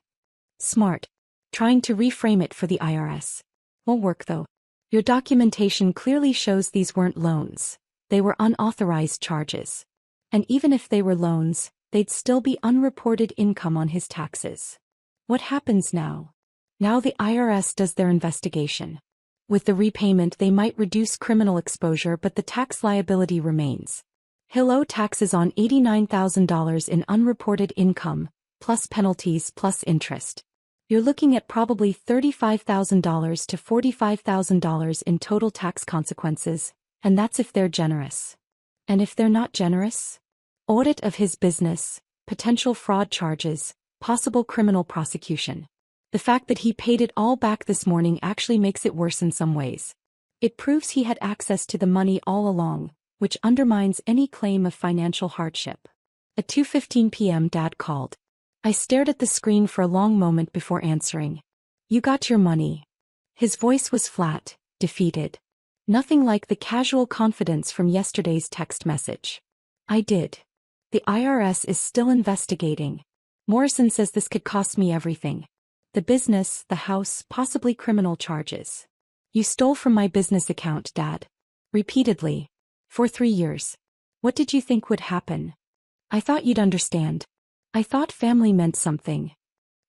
Smart. Trying to reframe it for the IRS. Won't work though. Your documentation clearly shows these weren't loans. They were unauthorized charges. And even if they were loans, they'd still be unreported income on his taxes. What happens now? Now the IRS does their investigation. With the repayment, they might reduce criminal exposure, but the tax liability remains. He'll owe taxes on $89,000 in unreported income, plus penalties plus interest. You're looking at probably $35,000 to $45,000 in total tax consequences, and that's if they're generous. And if they're not generous? Audit of his business, potential fraud charges, possible criminal prosecution. The fact that he paid it all back this morning actually makes it worse in some ways. It proves he had access to the money all along, which undermines any claim of financial hardship. At 2:15 p.m. Dad called. I stared at the screen for a long moment before answering. You got your money. His voice was flat, defeated. Nothing like the casual confidence from yesterday's text message. I did. The IRS is still investigating. Morrison says this could cost me everything. The business, the house, possibly criminal charges. You stole from my business account, Dad. Repeatedly. For 3 years. What did you think would happen? I thought you'd understand. I thought family meant something.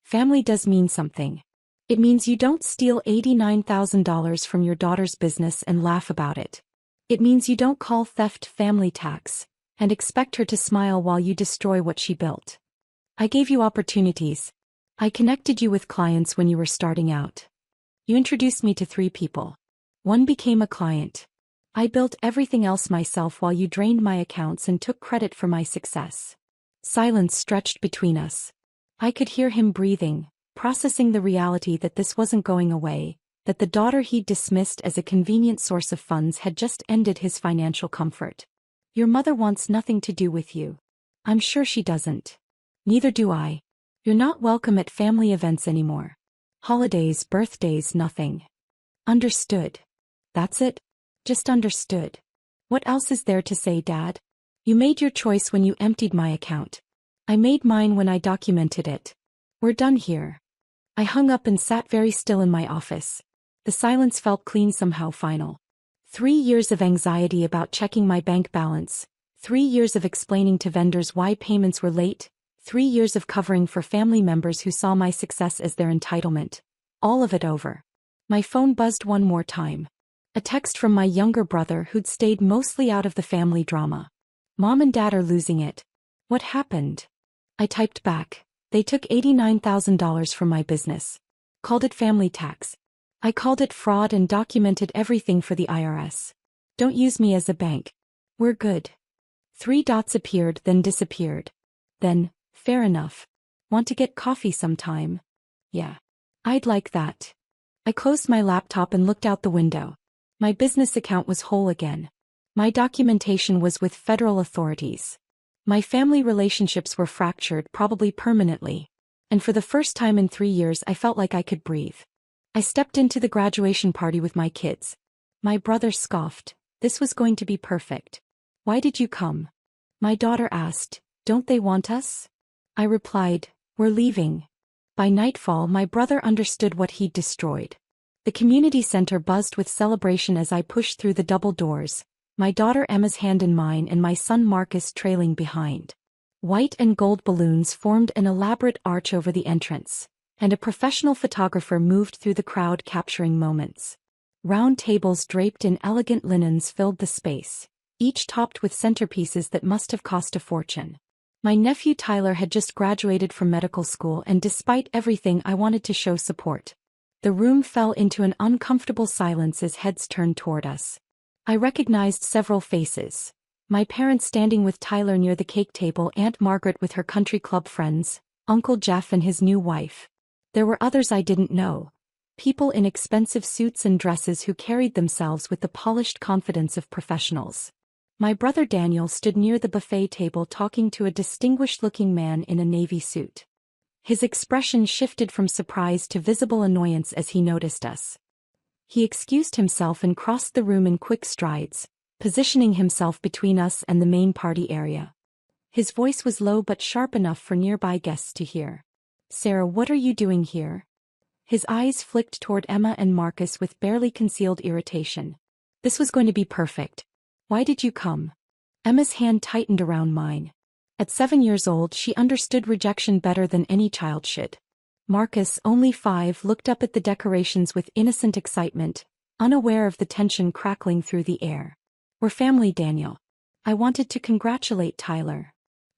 Family does mean something. It means you don't steal $89,000 from your daughter's business and laugh about it. It means you don't call theft family tax, and expect her to smile while you destroy what she built. I gave you opportunities. I connected you with clients when you were starting out. You introduced me to 3 people. 1 became a client. I built everything else myself while you drained my accounts and took credit for my success. Silence stretched between us. I could hear him breathing, processing the reality that this wasn't going away, that the daughter he'd dismissed as a convenient source of funds had just ended his financial comfort. Your mother wants nothing to do with you. I'm sure she doesn't. Neither do I. You're not welcome at family events anymore. Holidays, birthdays, nothing. Understood. That's it? Just understood. What else is there to say, Dad? You made your choice when you emptied my account. I made mine when I documented it. We're done here. I hung up and sat very still in my office. The silence felt clean, somehow final. 3 years of anxiety about checking my bank balance, 3 years of explaining to vendors why payments were late, 3 years of covering for family members who saw my success as their entitlement. All of it over. My phone buzzed one more time. A text from my younger brother who'd stayed mostly out of the family drama. Mom and Dad are losing it. What happened? I typed back. They took $89,000 from my business. Called it family tax. I called it fraud and documented everything for the IRS. Don't use me as a bank. We're good. 3 dots appeared, then disappeared. Then, fair enough. Want to get coffee sometime? Yeah. I'd like that. I closed my laptop and looked out the window. My business account was whole again. My documentation was with federal authorities. My family relationships were fractured, probably permanently. And for the first time in 3 years I felt like I could breathe. I stepped into the graduation party with my kids. My brother scoffed. This was going to be perfect. Why did you come? My daughter asked, don't they want us? I replied, we're leaving. By nightfall my brother understood what he'd destroyed. The community center buzzed with celebration as I pushed through the double doors, my daughter Emma's hand in mine and my son Marcus trailing behind. White and gold balloons formed an elaborate arch over the entrance, and a professional photographer moved through the crowd capturing moments. Round tables draped in elegant linens filled the space, each topped with centerpieces that must have cost a fortune. My nephew Tyler had just graduated from medical school, and despite everything I wanted to show support. The room fell into an uncomfortable silence as heads turned toward us. I recognized several faces. My parents standing with Tyler near the cake table, Aunt Margaret with her country club friends, Uncle Jeff and his new wife. There were others I didn't know. People in expensive suits and dresses who carried themselves with the polished confidence of professionals. My brother Daniel stood near the buffet table talking to a distinguished-looking man in a navy suit. His expression shifted from surprise to visible annoyance as he noticed us. He excused himself and crossed the room in quick strides, positioning himself between us and the main party area. His voice was low but sharp enough for nearby guests to hear. Sarah, what are you doing here? His eyes flicked toward Emma and Marcus with barely concealed irritation. This was going to be perfect. Why did you come? Emma's hand tightened around mine. At 7 years old she understood rejection better than any child should. Marcus, only 5, looked up at the decorations with innocent excitement, unaware of the tension crackling through the air. We're family, Daniel. I wanted to congratulate Tyler.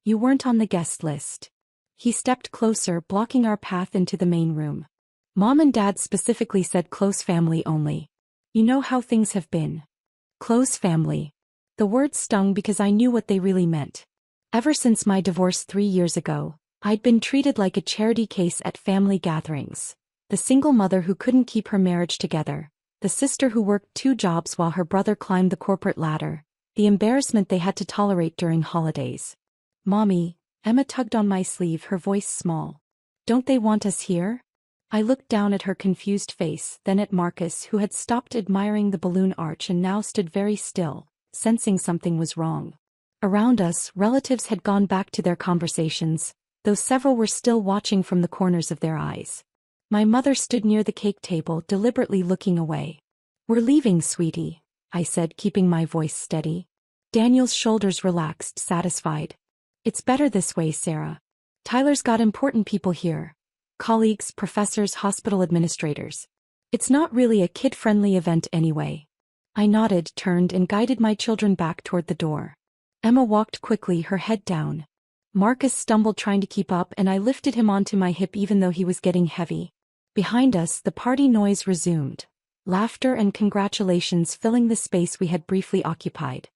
You weren't on the guest list. He stepped closer, blocking our path into the main room. Mom and Dad specifically said close family only. You know how things have been. Close family. The word stung because I knew what they really meant. Ever since my divorce 3 years ago, I'd been treated like a charity case at family gatherings. The single mother who couldn't keep her marriage together, the sister who worked 2 jobs while her brother climbed the corporate ladder, the embarrassment they had to tolerate during holidays. Mommy, Emma tugged on my sleeve, her voice small. Don't they want us here? I looked down at her confused face, then at Marcus, who had stopped admiring the balloon arch and now stood very still, sensing something was wrong. Around us, relatives had gone back to their conversations, though several were still watching from the corners of their eyes. My mother stood near the cake table, deliberately looking away. We're leaving, sweetie, I said, keeping my voice steady. Daniel's shoulders relaxed, satisfied. It's better this way, Sarah. Tyler's got important people here. Colleagues, professors, hospital administrators. It's not really a kid-friendly event anyway. I nodded, turned and guided my children back toward the door. Emma walked quickly, her head down. Marcus stumbled trying to keep up, and I lifted him onto my hip even though he was getting heavy. Behind us, the party noise resumed. Laughter and congratulations filling the space we had briefly occupied.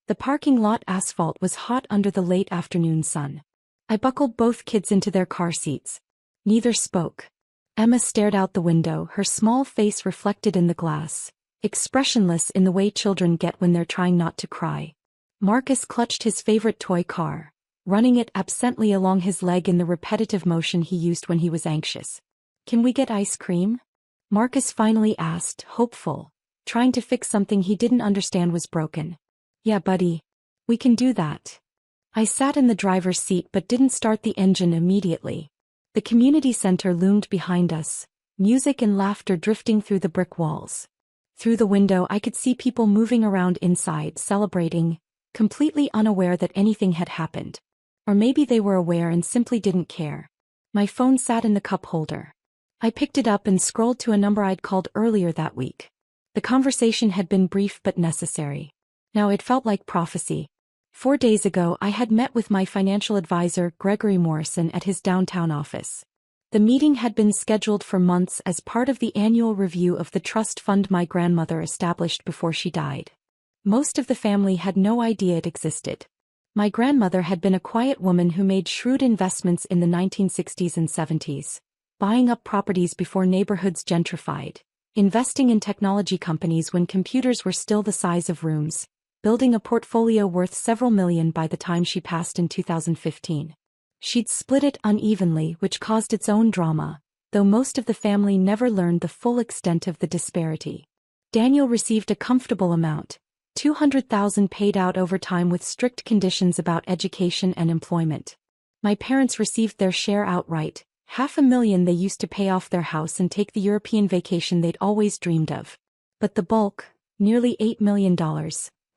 The parking lot asphalt was hot under the late afternoon sun. I buckled both kids into their car seats. Neither spoke. Emma stared out the window, her small face reflected in the glass, expressionless in the way children get when they're trying not to cry. Marcus clutched his favorite toy car, running it absently along his leg in the repetitive motion he used when he was anxious. Can we get ice cream? Marcus finally asked, hopeful, trying to fix something he didn't understand was broken. Yeah, buddy. We can do that. I sat in the driver's seat but didn't start the engine immediately. The community center loomed behind us, music and laughter drifting through the brick walls. Through the window I could see people moving around inside, celebrating, completely unaware that anything had happened. Or maybe they were aware and simply didn't care. My phone sat in the cup holder. I picked it up and scrolled to a number I'd called earlier that week. The conversation had been brief but necessary. Now it felt like prophecy. 4 days ago I had met with my financial advisor Gregory Morrison at his downtown office. The meeting had been scheduled for months as part of the annual review of the trust fund my grandmother established before she died. Most of the family had no idea it existed. My grandmother had been a quiet woman who made shrewd investments in the 1960s and 70s, buying up properties before neighborhoods gentrified, investing in technology companies when computers were still the size of rooms, building a portfolio worth several million by the time she passed in 2015. She'd split it unevenly, which caused its own drama, though most of the family never learned the full extent of the disparity. Daniel received a comfortable amount, $200,000 paid out over time with strict conditions about education and employment. My parents received their share outright, $500,000 they used to pay off their house and take the European vacation they'd always dreamed of. But the bulk, nearly $8 million,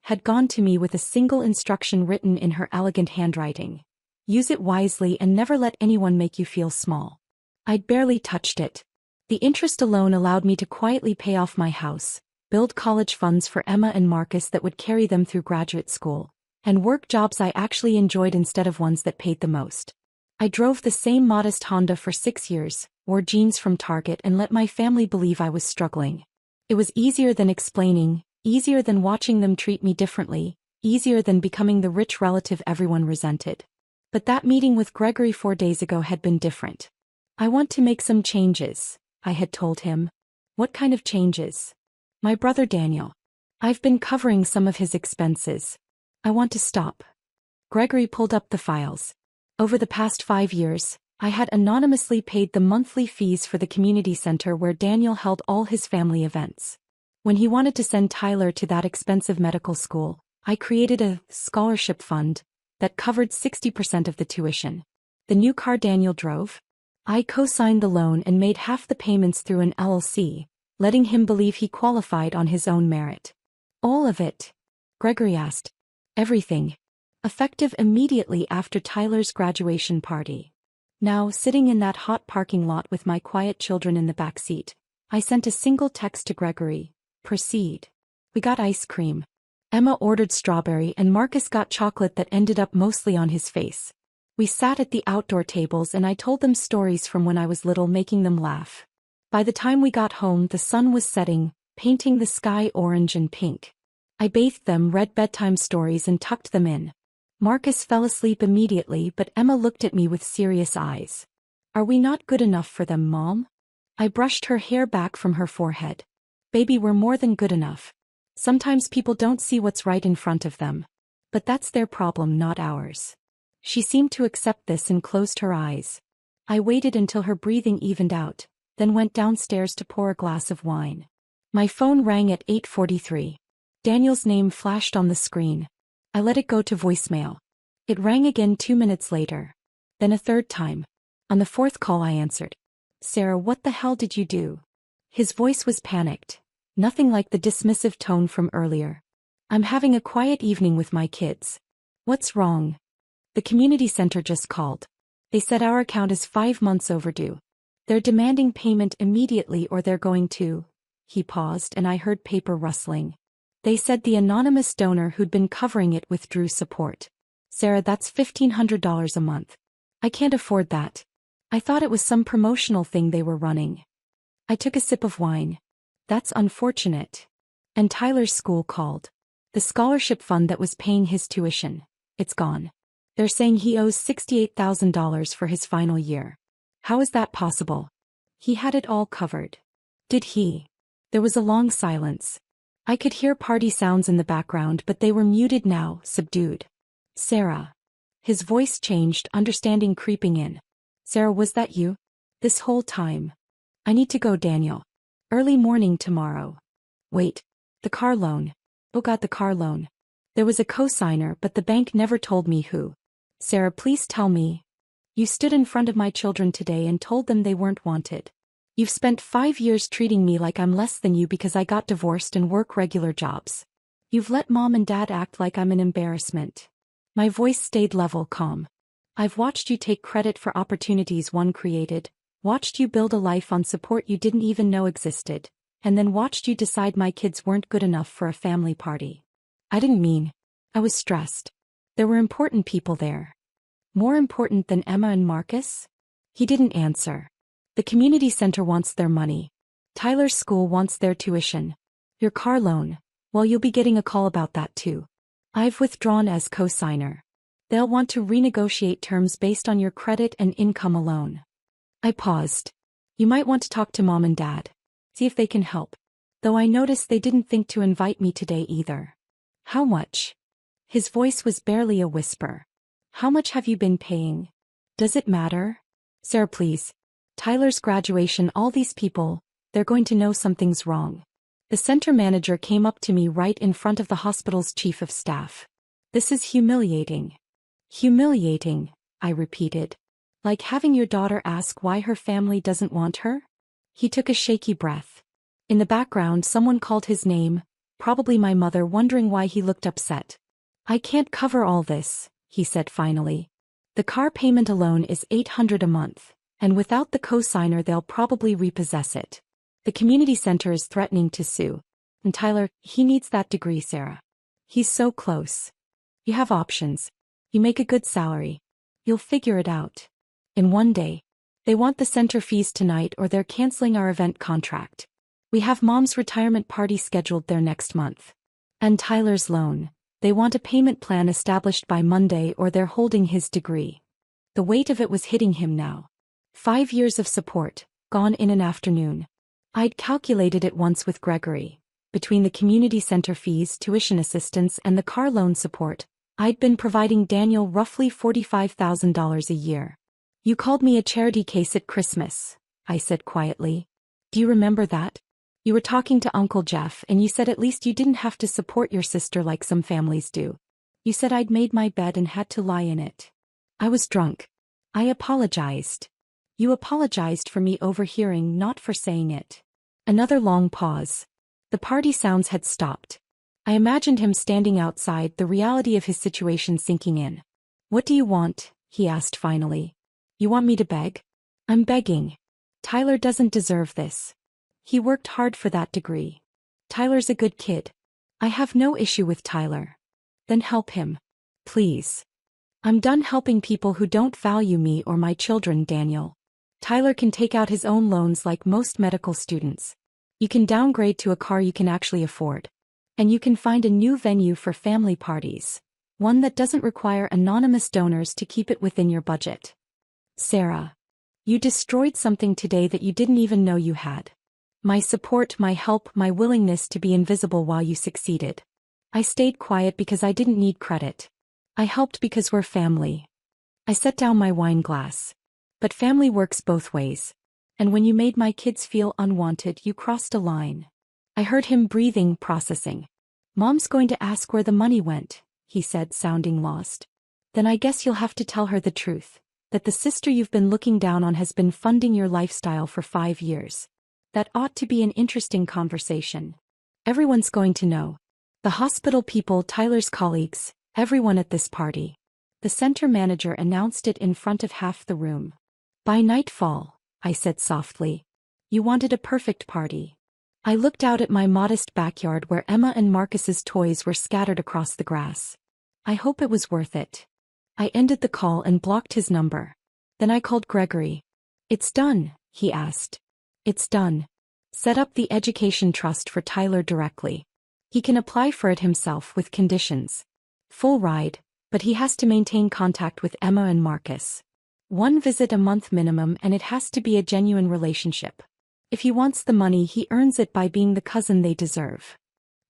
had gone to me with a single instruction written in her elegant handwriting. Use it wisely and never let anyone make you feel small. I'd barely touched it. The interest alone allowed me to quietly pay off my house, build college funds for Emma and Marcus that would carry them through graduate school, and work jobs I actually enjoyed instead of ones that paid the most. I drove the same modest Honda for 6 years, wore jeans from Target and let my family believe I was struggling. It was easier than explaining, easier than watching them treat me differently, easier than becoming the rich relative everyone resented. But that meeting with Gregory 4 days ago had been different. I want to make some changes, I had told him. What kind of changes? My brother Daniel. I've been covering some of his expenses. I want to stop. Gregory pulled up the files. Over the past 5 years, I had anonymously paid the monthly fees for the community center where Daniel held all his family events. When he wanted to send Tyler to that expensive medical school, I created a scholarship fund that covered 60% of the tuition. The new car Daniel drove? I co-signed the loan and made half the payments through an LLC, letting him believe he qualified on his own merit. All of it? Gregory asked. Everything. Effective immediately after Tyler's graduation party. Now, sitting in that hot parking lot with my quiet children in the back seat, I sent a single text to Gregory. Proceed. We got ice cream. Emma ordered strawberry and Marcus got chocolate that ended up mostly on his face. We sat at the outdoor tables and I told them stories from when I was little, making them laugh. By the time we got home, the sun was setting, painting the sky orange and pink. I bathed them, read bedtime stories and tucked them in. Marcus fell asleep immediately, but Emma looked at me with serious eyes. Are we not good enough for them, Mom? I brushed her hair back from her forehead. Baby, we're more than good enough. Sometimes people don't see what's right in front of them. But that's their problem, not ours. She seemed to accept this and closed her eyes. I waited until her breathing evened out, then went downstairs to pour a glass of wine. My phone rang at 8:43. Daniel's name flashed on the screen. I let it go to voicemail. It rang again 2 minutes later. Then a third time. On the fourth call I answered. Sarah, what the hell did you do? His voice was panicked. Nothing like the dismissive tone from earlier. I'm having a quiet evening with my kids. What's wrong? The community center just called. They said our account is 5 months overdue. They're demanding payment immediately or they're going to. He paused and I heard paper rustling. They said the anonymous donor who'd been covering it withdrew support. Sarah, that's $1,500 a month. I can't afford that. I thought it was some promotional thing they were running. I took a sip of wine. That's unfortunate. And Tyler's school called. The scholarship fund that was paying his tuition. It's gone. They're saying he owes $68,000 for his final year. How is that possible? He had it all covered. Did he? There was a long silence. I could hear party sounds in the background, but they were muted now, subdued. Sarah. His voice changed, understanding creeping in. Sarah, was that you? This whole time. I need to go, Daniel. Early morning tomorrow. Wait. The car loan. Oh God, the car loan. There was a co-signer, but the bank never told me who. Sarah, please tell me. You stood in front of my children today and told them they weren't wanted. You've spent 5 years treating me like I'm less than you because I got divorced and work regular jobs. You've let mom and dad act like I'm an embarrassment. My voice stayed level, calm. I've watched you take credit for opportunities one created, watched you build a life on support you didn't even know existed, and then watched you decide my kids weren't good enough for a family party. I didn't mean. I was stressed. There were important people there. More important than Emma and Marcus? He didn't answer. The community center wants their money. Tyler's school wants their tuition. Your car loan. Well, you'll be getting a call about that too. I've withdrawn as co-signer. They'll want to renegotiate terms based on your credit and income alone. I paused. You might want to talk to mom and dad. See if they can help. Though I noticed they didn't think to invite me today either. How much? His voice was barely a whisper. How much have you been paying? Does it matter? Sarah, please. Tyler's graduation, all these people, they're going to know something's wrong. The center manager came up to me right in front of the hospital's chief of staff. This is humiliating. Humiliating, I repeated. Like having your daughter ask why her family doesn't want her? He took a shaky breath. In the background, someone called his name, probably my mother, wondering why he looked upset. I can't cover all this, he said finally. The car payment alone is $800 a month, and without the co-signer they'll probably repossess it. The community center is threatening to sue. And Tyler, he needs that degree, Sarah. He's so close. You have options. You make a good salary. You'll figure it out. In one day. They want the center fees tonight or they're canceling our event contract. We have mom's retirement party scheduled there next month. And Tyler's loan. They want a payment plan established by Monday or they're holding his degree. The weight of it was hitting him now. 5 years of support, gone in an afternoon. I'd calculated it once with Gregory. Between the community center fees, tuition assistance, and the car loan support, I'd been providing Daniel roughly $45,000 a year. You called me a charity case at Christmas, I said quietly. Do you remember that? You were talking to Uncle Jeff and you said at least you didn't have to support your sister like some families do. You said I'd made my bed and had to lie in it. I was drunk. I apologized. You apologized for me overhearing, not for saying it. Another long pause. The party sounds had stopped. I imagined him standing outside, the reality of his situation sinking in. What do you want? He asked finally. You want me to beg? I'm begging. Tyler doesn't deserve this. He worked hard for that degree. Tyler's a good kid. I have no issue with Tyler. Then help him. Please. I'm done helping people who don't value me or my children, Daniel. Tyler can take out his own loans like most medical students. You can downgrade to a car you can actually afford. And you can find a new venue for family parties. One that doesn't require anonymous donors to keep it within your budget. Sarah. You destroyed something today that you didn't even know you had. My support, my help, my willingness to be invisible while you succeeded. I stayed quiet because I didn't need credit. I helped because we're family. I set down my wine glass. But family works both ways. And when you made my kids feel unwanted, you crossed a line. I heard him breathing, processing. Mom's going to ask where the money went, he said, sounding lost. Then I guess you'll have to tell her the truth. That the sister you've been looking down on has been funding your lifestyle for 5 years. That ought to be an interesting conversation. Everyone's going to know. The hospital people, Tyler's colleagues, everyone at this party. The center manager announced it in front of half the room. By nightfall, I said softly. You wanted a perfect party. I looked out at my modest backyard where Emma and Marcus's toys were scattered across the grass. I hope it was worth it. I ended the call and blocked his number. Then I called Gregory. It's done, he asked. It's done. Set up the education trust for Tyler directly. He can apply for it himself with conditions. Full ride, but he has to maintain contact with Emma and Marcus. 1 visit a month minimum, and it has to be a genuine relationship. If he wants the money, he earns it by being the cousin they deserve.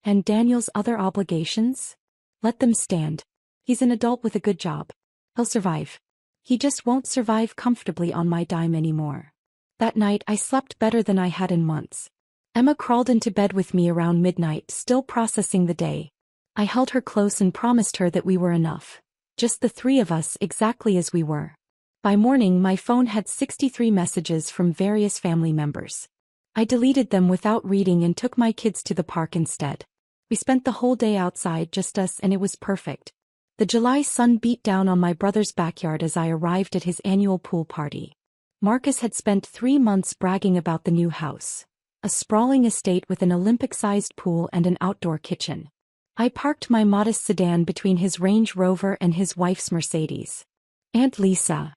And Daniel's other obligations? Let them stand. He's an adult with a good job. He'll survive. He just won't survive comfortably on my dime anymore. That night I slept better than I had in months. Emma crawled into bed with me around midnight, still processing the day. I held her close and promised her that we were enough. Just the 3 of us, exactly as we were. By morning my phone had 63 messages from various family members. I deleted them without reading and took my kids to the park instead. We spent the whole day outside, just us, and it was perfect. The July sun beat down on my brother's backyard as I arrived at his annual pool party. Marcus had spent 3 months bragging about the new house. A sprawling estate with an Olympic-sized pool and an outdoor kitchen. I parked my modest sedan between his Range Rover and his wife's Mercedes. Aunt Lisa,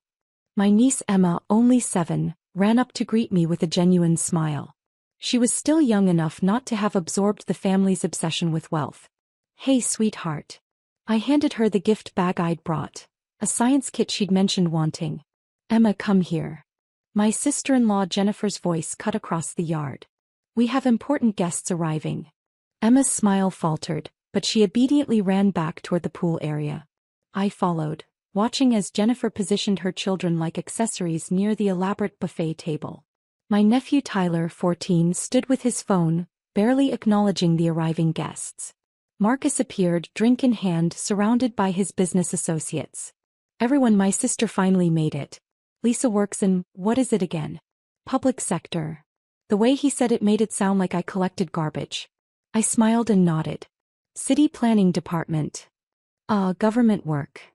my niece Emma, only 7, ran up to greet me with a genuine smile. She was still young enough not to have absorbed the family's obsession with wealth. "Hey, sweetheart." I handed her the gift bag I'd brought, a science kit she'd mentioned wanting. "Emma, come here." My sister-in-law Jennifer's voice cut across the yard. "We have important guests arriving." Emma's smile faltered, but she obediently ran back toward the pool area. I followed, watching as Jennifer positioned her children like accessories near the elaborate buffet table. My nephew Tyler, 14, stood with his phone, barely acknowledging the arriving guests. Marcus appeared, drink in hand, surrounded by his business associates. "Everyone, my sister finally made it. Lisa works in, what is it again? Public sector." The way he said it made it sound like I collected garbage. I smiled and nodded. "City planning department." Government work."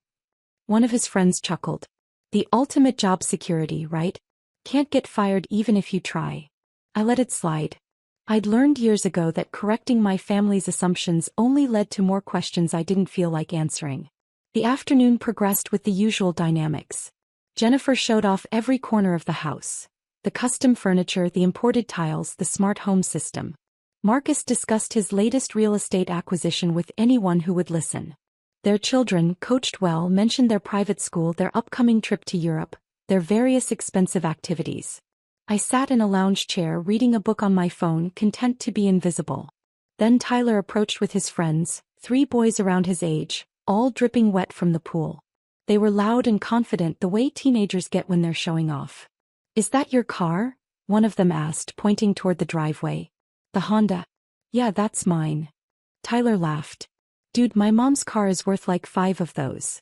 One of his friends chuckled. "The ultimate job security, right? Can't get fired even if you try." I let it slide. I'd learned years ago that correcting my family's assumptions only led to more questions I didn't feel like answering. The afternoon progressed with the usual dynamics. Jennifer showed off every corner of the house. The custom furniture, the imported tiles, the smart home system. Marcus discussed his latest real estate acquisition with anyone who would listen. Their children, coached well, mentioned their private school, their upcoming trip to Europe, their various expensive activities. I sat in a lounge chair reading a book on my phone, content to be invisible. Then Tyler approached with his friends, 3 boys around his age, all dripping wet from the pool. They were loud and confident, the way teenagers get when they're showing off. "Is that your car?" one of them asked, pointing toward the driveway. "The Honda." "Yeah, that's mine." Tyler laughed. "Dude, my mom's car is worth like 5 of those."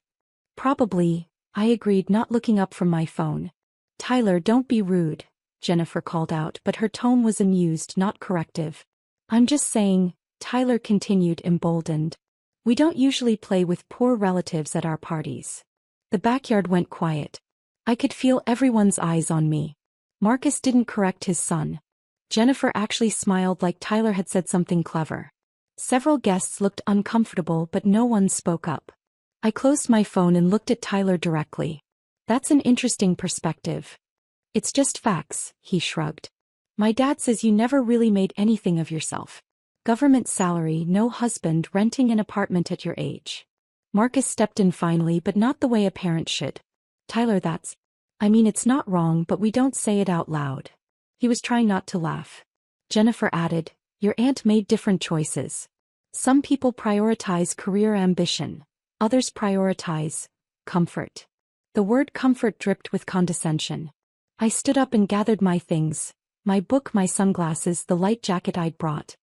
"Probably," I agreed, not looking up from my phone. "Tyler, don't be rude," Jennifer called out, but her tone was amused, not corrective. "I'm just saying," Tyler continued, emboldened. "We don't usually play with poor relatives at our parties." The backyard went quiet. I could feel everyone's eyes on me. Marcus didn't correct his son. Jennifer actually smiled like Tyler had said something clever. Several guests looked uncomfortable, but no one spoke up. I closed my phone and looked at Tyler directly. "That's an interesting perspective." "It's just facts," he shrugged. "My dad says you never really made anything of yourself. Government salary, no husband, renting an apartment at your age." Marcus stepped in finally, but not the way a parent should. "Tyler, I mean, it's not wrong, but we don't say it out loud." He was trying not to laugh. Jennifer added, "Your aunt made different choices. Some people prioritize career ambition. Others prioritize comfort." The word comfort dripped with condescension. I stood up and gathered my things, my book, my sunglasses, the light jacket I'd brought.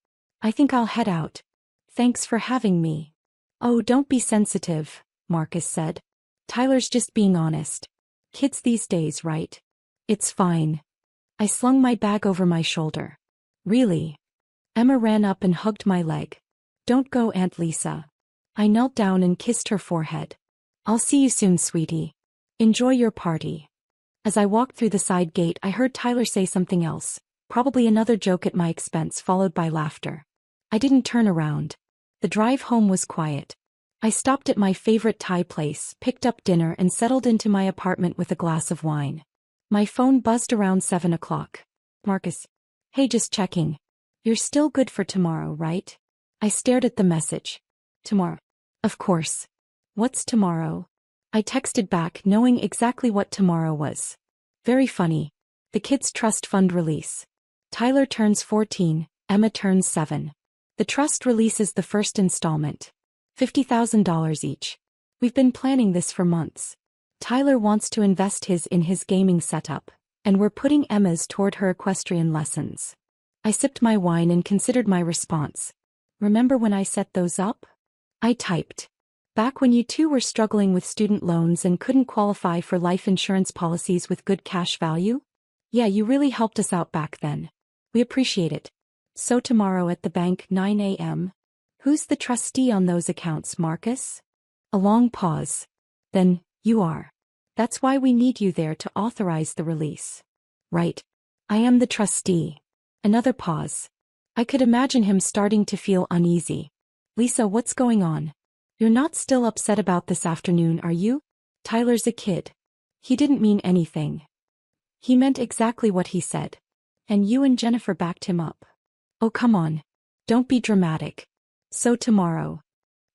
"I think I'll head out. Thanks for having me." "Oh, don't be sensitive," Marcus said. "Tyler's just being honest. Kids these days, right? It's fine." I slung my bag over my shoulder. "Really?" Emma ran up and hugged my leg. "Don't go, Aunt Lisa." I knelt down and kissed her forehead. "I'll see you soon, sweetie. Enjoy your party." As I walked through the side gate, I heard Tyler say something else, probably another joke at my expense, followed by laughter. I didn't turn around. The drive home was quiet. I stopped at my favorite Thai place, picked up dinner, and settled into my apartment with a glass of wine. My phone buzzed around 7 o'clock. "Marcus. Hey, just checking. You're still good for tomorrow, right?" I stared at the message. "Tomorrow. Of course. What's tomorrow?" I texted back, knowing exactly what tomorrow was. "Very funny. The kids' trust fund release. Tyler turns 14, Emma turns 7. The trust releases the first installment. $50,000 each. We've been planning this for months. Tyler wants to invest his in his gaming setup, and we're putting Emma's toward her equestrian lessons." I sipped my wine and considered my response. "Remember when I set those up?" I typed. "Back when you two were struggling with student loans and couldn't qualify for life insurance policies with good cash value? Yeah, you really helped us out back then. We appreciate it. So tomorrow at the bank, 9 a.m. Who's the trustee on those accounts, Marcus? A long pause. Then, you are. That's why we need you there to authorize the release. Right. I am the trustee. Another pause. I could imagine him starting to feel uneasy. Lisa, what's going on? You're not still upset about this afternoon, are you? Tyler's a kid. He didn't mean anything. He meant exactly what he said. And you and Jennifer backed him up. Oh, come on. Don't be dramatic. So tomorrow.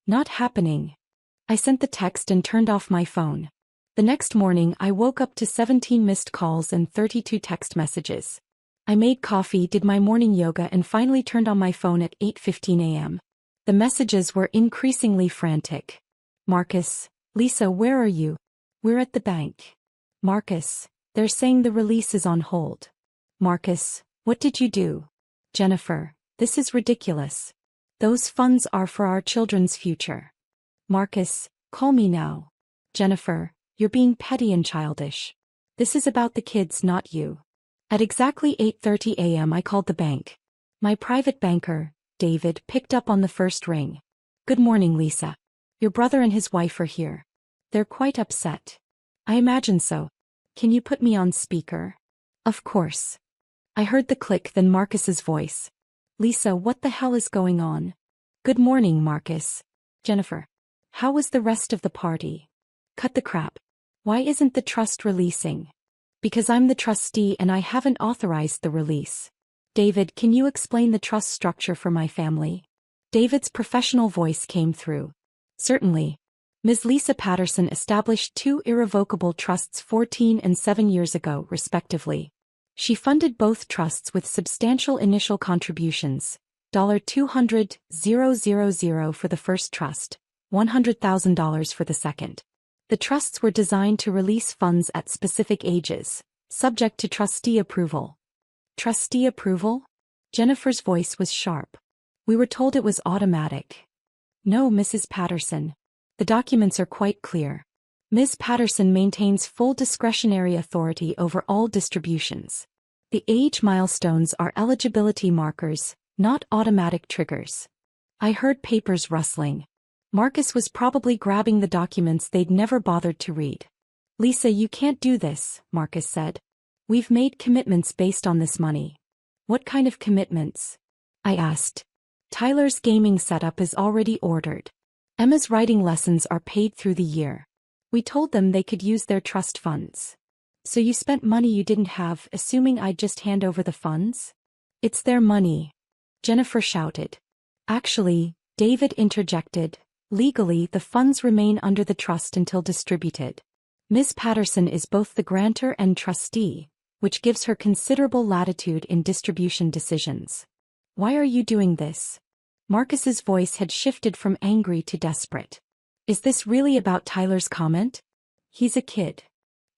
Not happening. I sent the text and turned off my phone. The next morning I woke up to 17 missed calls and 32 text messages. I made coffee, did my morning yoga, and finally turned on my phone at 8:15 a.m. The messages were increasingly frantic. Marcus, Lisa, where are you? We're at the bank. Marcus, they're saying the release is on hold. Marcus, what did you do? Jennifer, this is ridiculous. Those funds are for our children's future. Marcus, call me now. Jennifer, you're being petty and childish. This is about the kids, not you. At exactly 8:30 a.m. I called the bank. My private banker, David, picked up on the first ring. Good morning, Lisa. Your brother and his wife are here. They're quite upset. I imagine so. Can you put me on speaker? Of course. I heard the click, then Marcus's voice. Lisa, what the hell is going on? Good morning, Marcus. Jennifer. How was the rest of the party? Cut the crap. Why isn't the trust releasing? Because I'm the trustee and I haven't authorized the release. David, can you explain the trust structure for my family? David's professional voice came through. Certainly. Ms. Lisa Patterson established 2 irrevocable trusts 14 and 7 years ago, respectively. She funded both trusts with substantial initial contributions, $200,000 for the first trust, $100,000 for the second. The trusts were designed to release funds at specific ages, subject to trustee approval. Trustee approval? Jennifer's voice was sharp. We were told it was automatic. No, Mrs. Patterson. The documents are quite clear. Ms. Patterson maintains full discretionary authority over all distributions. The age milestones are eligibility markers, not automatic triggers. I heard papers rustling. Marcus was probably grabbing the documents they'd never bothered to read. Lisa, you can't do this, Marcus said. We've made commitments based on this money. What kind of commitments? I asked. Tyler's gaming setup is already ordered. Emma's writing lessons are paid through the year. We told them they could use their trust funds. So you spent money you didn't have, assuming I'd just hand over the funds? It's their money. Jennifer shouted. Actually, David interjected. Legally, the funds remain under the trust until distributed. Ms. Patterson is both the grantor and trustee, which gives her considerable latitude in distribution decisions. Why are you doing this? Marcus's voice had shifted from angry to desperate. Is this really about Tyler's comment? He's a kid.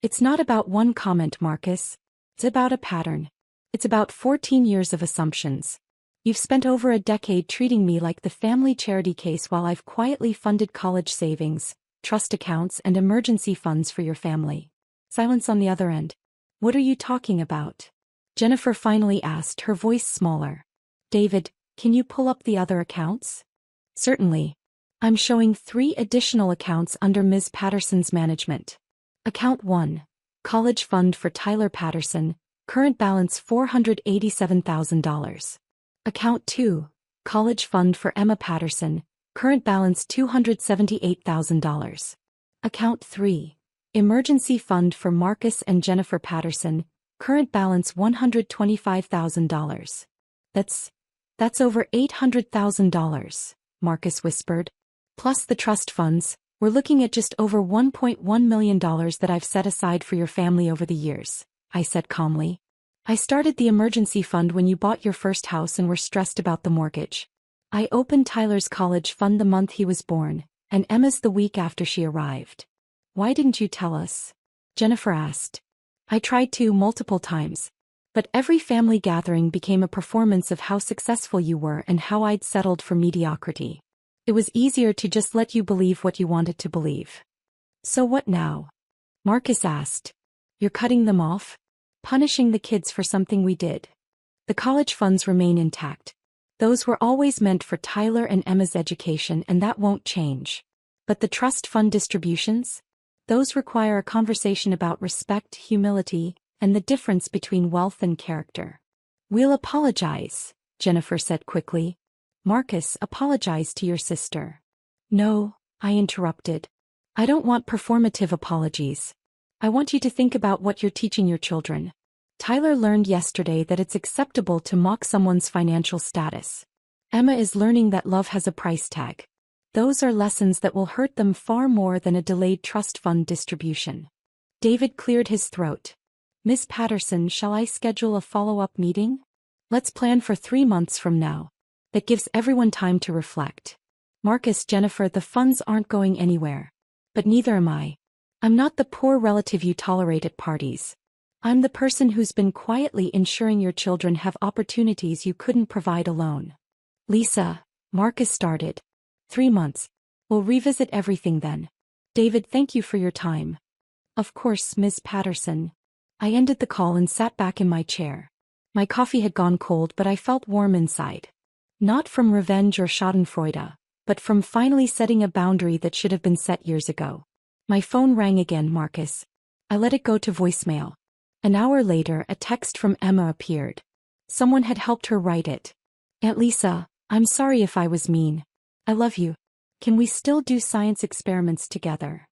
It's not about one comment, Marcus. It's about a pattern. It's about 14 years of assumptions. You've spent over a decade treating me like the family charity case while I've quietly funded college savings, trust accounts, and emergency funds for your family. Silence on the other end. What are you talking about? Jennifer finally asked, her voice smaller. David, can you pull up the other accounts? Certainly. I'm showing 3 additional accounts under Ms. Patterson's management. Account 1. College Fund for Tyler Patterson, current balance $487,000. Account 2. College Fund for Emma Patterson, current balance $278,000. Account 3. Emergency Fund for Marcus and Jennifer Patterson, current balance $125,000. That's over $800,000, Marcus whispered. Plus the trust funds, we're looking at just over $1.1 million that I've set aside for your family over the years, I said calmly. I started the emergency fund when you bought your first house and were stressed about the mortgage. I opened Tyler's college fund the month he was born, and Emma's the week after she arrived. Why didn't you tell us? Jennifer asked. I tried to multiple times. But every family gathering became a performance of how successful you were and how I'd settled for mediocrity. It was easier to just let you believe what you wanted to believe. So what now? Marcus asked. You're cutting them off? Punishing the kids for something we did. The college funds remain intact. Those were always meant for Tyler and Emma's education, and that won't change. But the trust fund distributions? Those require a conversation about respect, humility, and the difference between wealth and character. We'll apologize, Jennifer said quickly. Marcus, apologize to your sister. No, I interrupted. I don't want performative apologies. I want you to think about what you're teaching your children. Tyler learned yesterday that it's acceptable to mock someone's financial status. Emma is learning that love has a price tag. Those are lessons that will hurt them far more than a delayed trust fund distribution. David cleared his throat. Miss Patterson, shall I schedule a follow-up meeting? Let's plan for 3 months from now. That gives everyone time to reflect. Marcus, Jennifer, the funds aren't going anywhere. But neither am I. I'm not the poor relative you tolerate at parties. I'm the person who's been quietly ensuring your children have opportunities you couldn't provide alone. Lisa, Marcus started. 3 months. We'll revisit everything then. David, thank you for your time. Of course, Ms. Patterson. I ended the call and sat back in my chair. My coffee had gone cold, but I felt warm inside. Not from revenge or schadenfreude, but from finally setting a boundary that should have been set years ago. My phone rang again, Marcus. I let it go to voicemail. An hour later, a text from Emma appeared. Someone had helped her write it. Aunt Lisa, I'm sorry if I was mean. I love you. Can we still do science experiments together?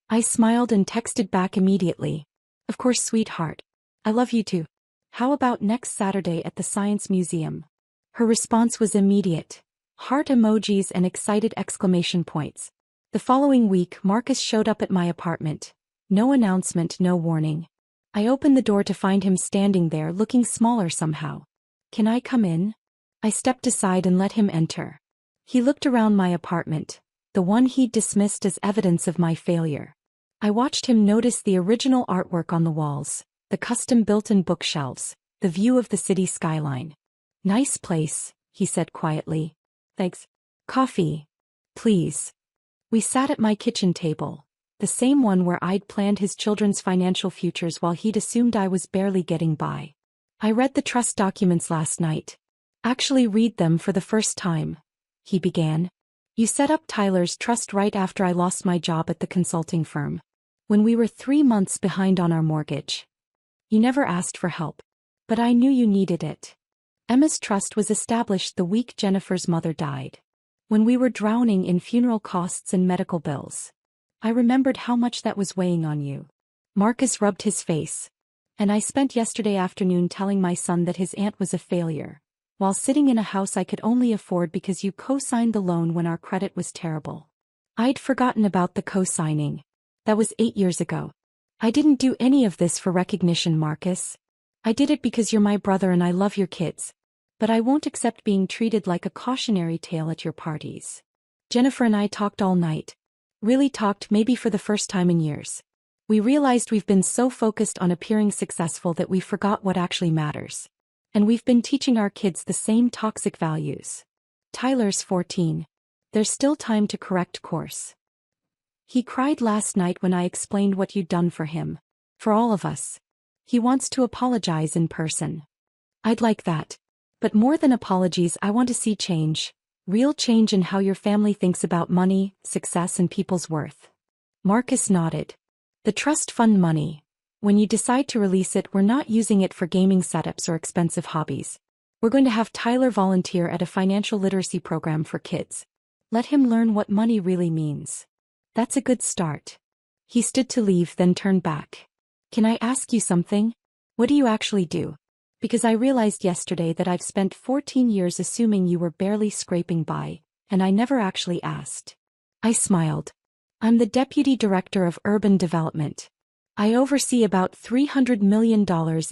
I smiled and texted back immediately. Of course, sweetheart. I love you too. How about next Saturday at the Science Museum? Her response was immediate. Heart emojis and excited exclamation points. The following week, Marcus showed up at my apartment. No announcement, no warning. I opened the door to find him standing there looking smaller somehow. Can I come in? I stepped aside and let him enter. He looked around my apartment, the one he'd dismissed as evidence of my failure. I watched him notice the original artwork on the walls, the custom built-in bookshelves, the view of the city skyline. Nice place, he said quietly. Thanks. Coffee. Please. We sat at my kitchen table, the same one where I'd planned his children's financial futures while he'd assumed I was barely getting by. I read the trust documents last night. Actually read them for the first time, he began. You set up Tyler's trust right after I lost my job at the consulting firm. When we were 3 months behind on our mortgage. You never asked for help. But I knew you needed it. Emma's trust was established the week Jennifer's mother died. When we were drowning in funeral costs and medical bills. I remembered how much that was weighing on you. Marcus rubbed his face. And I spent yesterday afternoon telling my son that his aunt was a failure, while sitting in a house I could only afford because you co-signed the loan when our credit was terrible. I'd forgotten about the co-signing. That was 8 years ago. I didn't do any of this for recognition, Marcus. I did it because you're my brother and I love your kids. But I won't accept being treated like a cautionary tale at your parties. Jennifer and I talked all night. Really talked, maybe for the first time in years. We realized we've been so focused on appearing successful that we forgot what actually matters. And we've been teaching our kids the same toxic values. Tyler's 14. There's still time to correct course. He cried last night when I explained what you'd done for him. For all of us. He wants to apologize in person. I'd like that. But more than apologies, I want to see change. Real change in how your family thinks about money, success, and people's worth. Marcus nodded. The trust fund money. When you decide to release it, we're not using it for gaming setups or expensive hobbies. We're going to have Tyler volunteer at a financial literacy program for kids. Let him learn what money really means. That's a good start. He stood to leave, then turned back. Can I ask you something? What do you actually do? Because I realized yesterday that I've spent 14 years assuming you were barely scraping by, and I never actually asked. I smiled. I'm the Deputy Director of Urban Development. I oversee about $300 million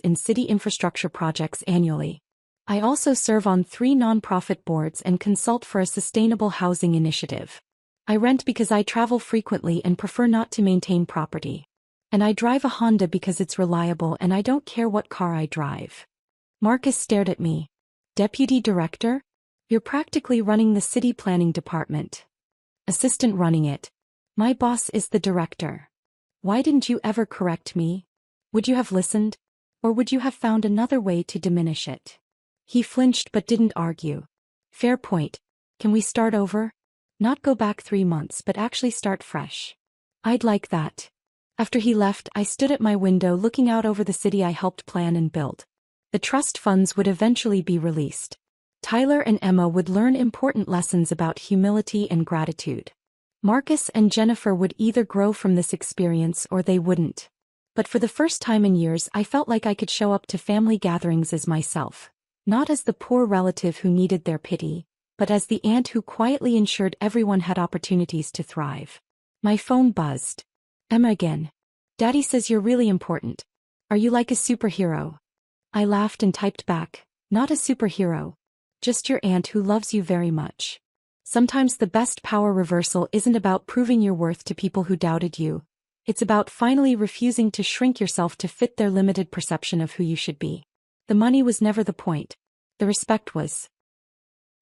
in city infrastructure projects annually. I also serve on 3 nonprofit boards and consult for a sustainable housing initiative. I rent because I travel frequently and prefer not to maintain property. And I drive a Honda because it's reliable and I don't care what car I drive. Marcus stared at me. Deputy Director? You're practically running the city planning department. Assistant running it. My boss is the director. Why didn't you ever correct me? Would you have listened? Or would you have found another way to diminish it? He flinched but didn't argue. Fair point. Can we start over? Not go back 3 months but actually start fresh. I'd like that. After he left, I stood at my window looking out over the city I helped plan and build. The trust funds would eventually be released. Tyler and Emma would learn important lessons about humility and gratitude. Marcus and Jennifer would either grow from this experience or they wouldn't. But for the first time in years, I felt like I could show up to family gatherings as myself. Not as the poor relative who needed their pity, but as the aunt who quietly ensured everyone had opportunities to thrive. My phone buzzed. Emma again. Daddy says you're really important. Are you like a superhero? I laughed and typed back, not a superhero. Just your aunt who loves you very much. Sometimes the best power reversal isn't about proving your worth to people who doubted you. It's about finally refusing to shrink yourself to fit their limited perception of who you should be. The money was never the point. The respect was.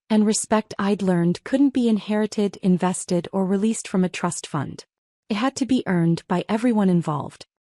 And respect, I'd learned, couldn't be inherited, invested, or released from a trust fund. It had to be earned by everyone involved.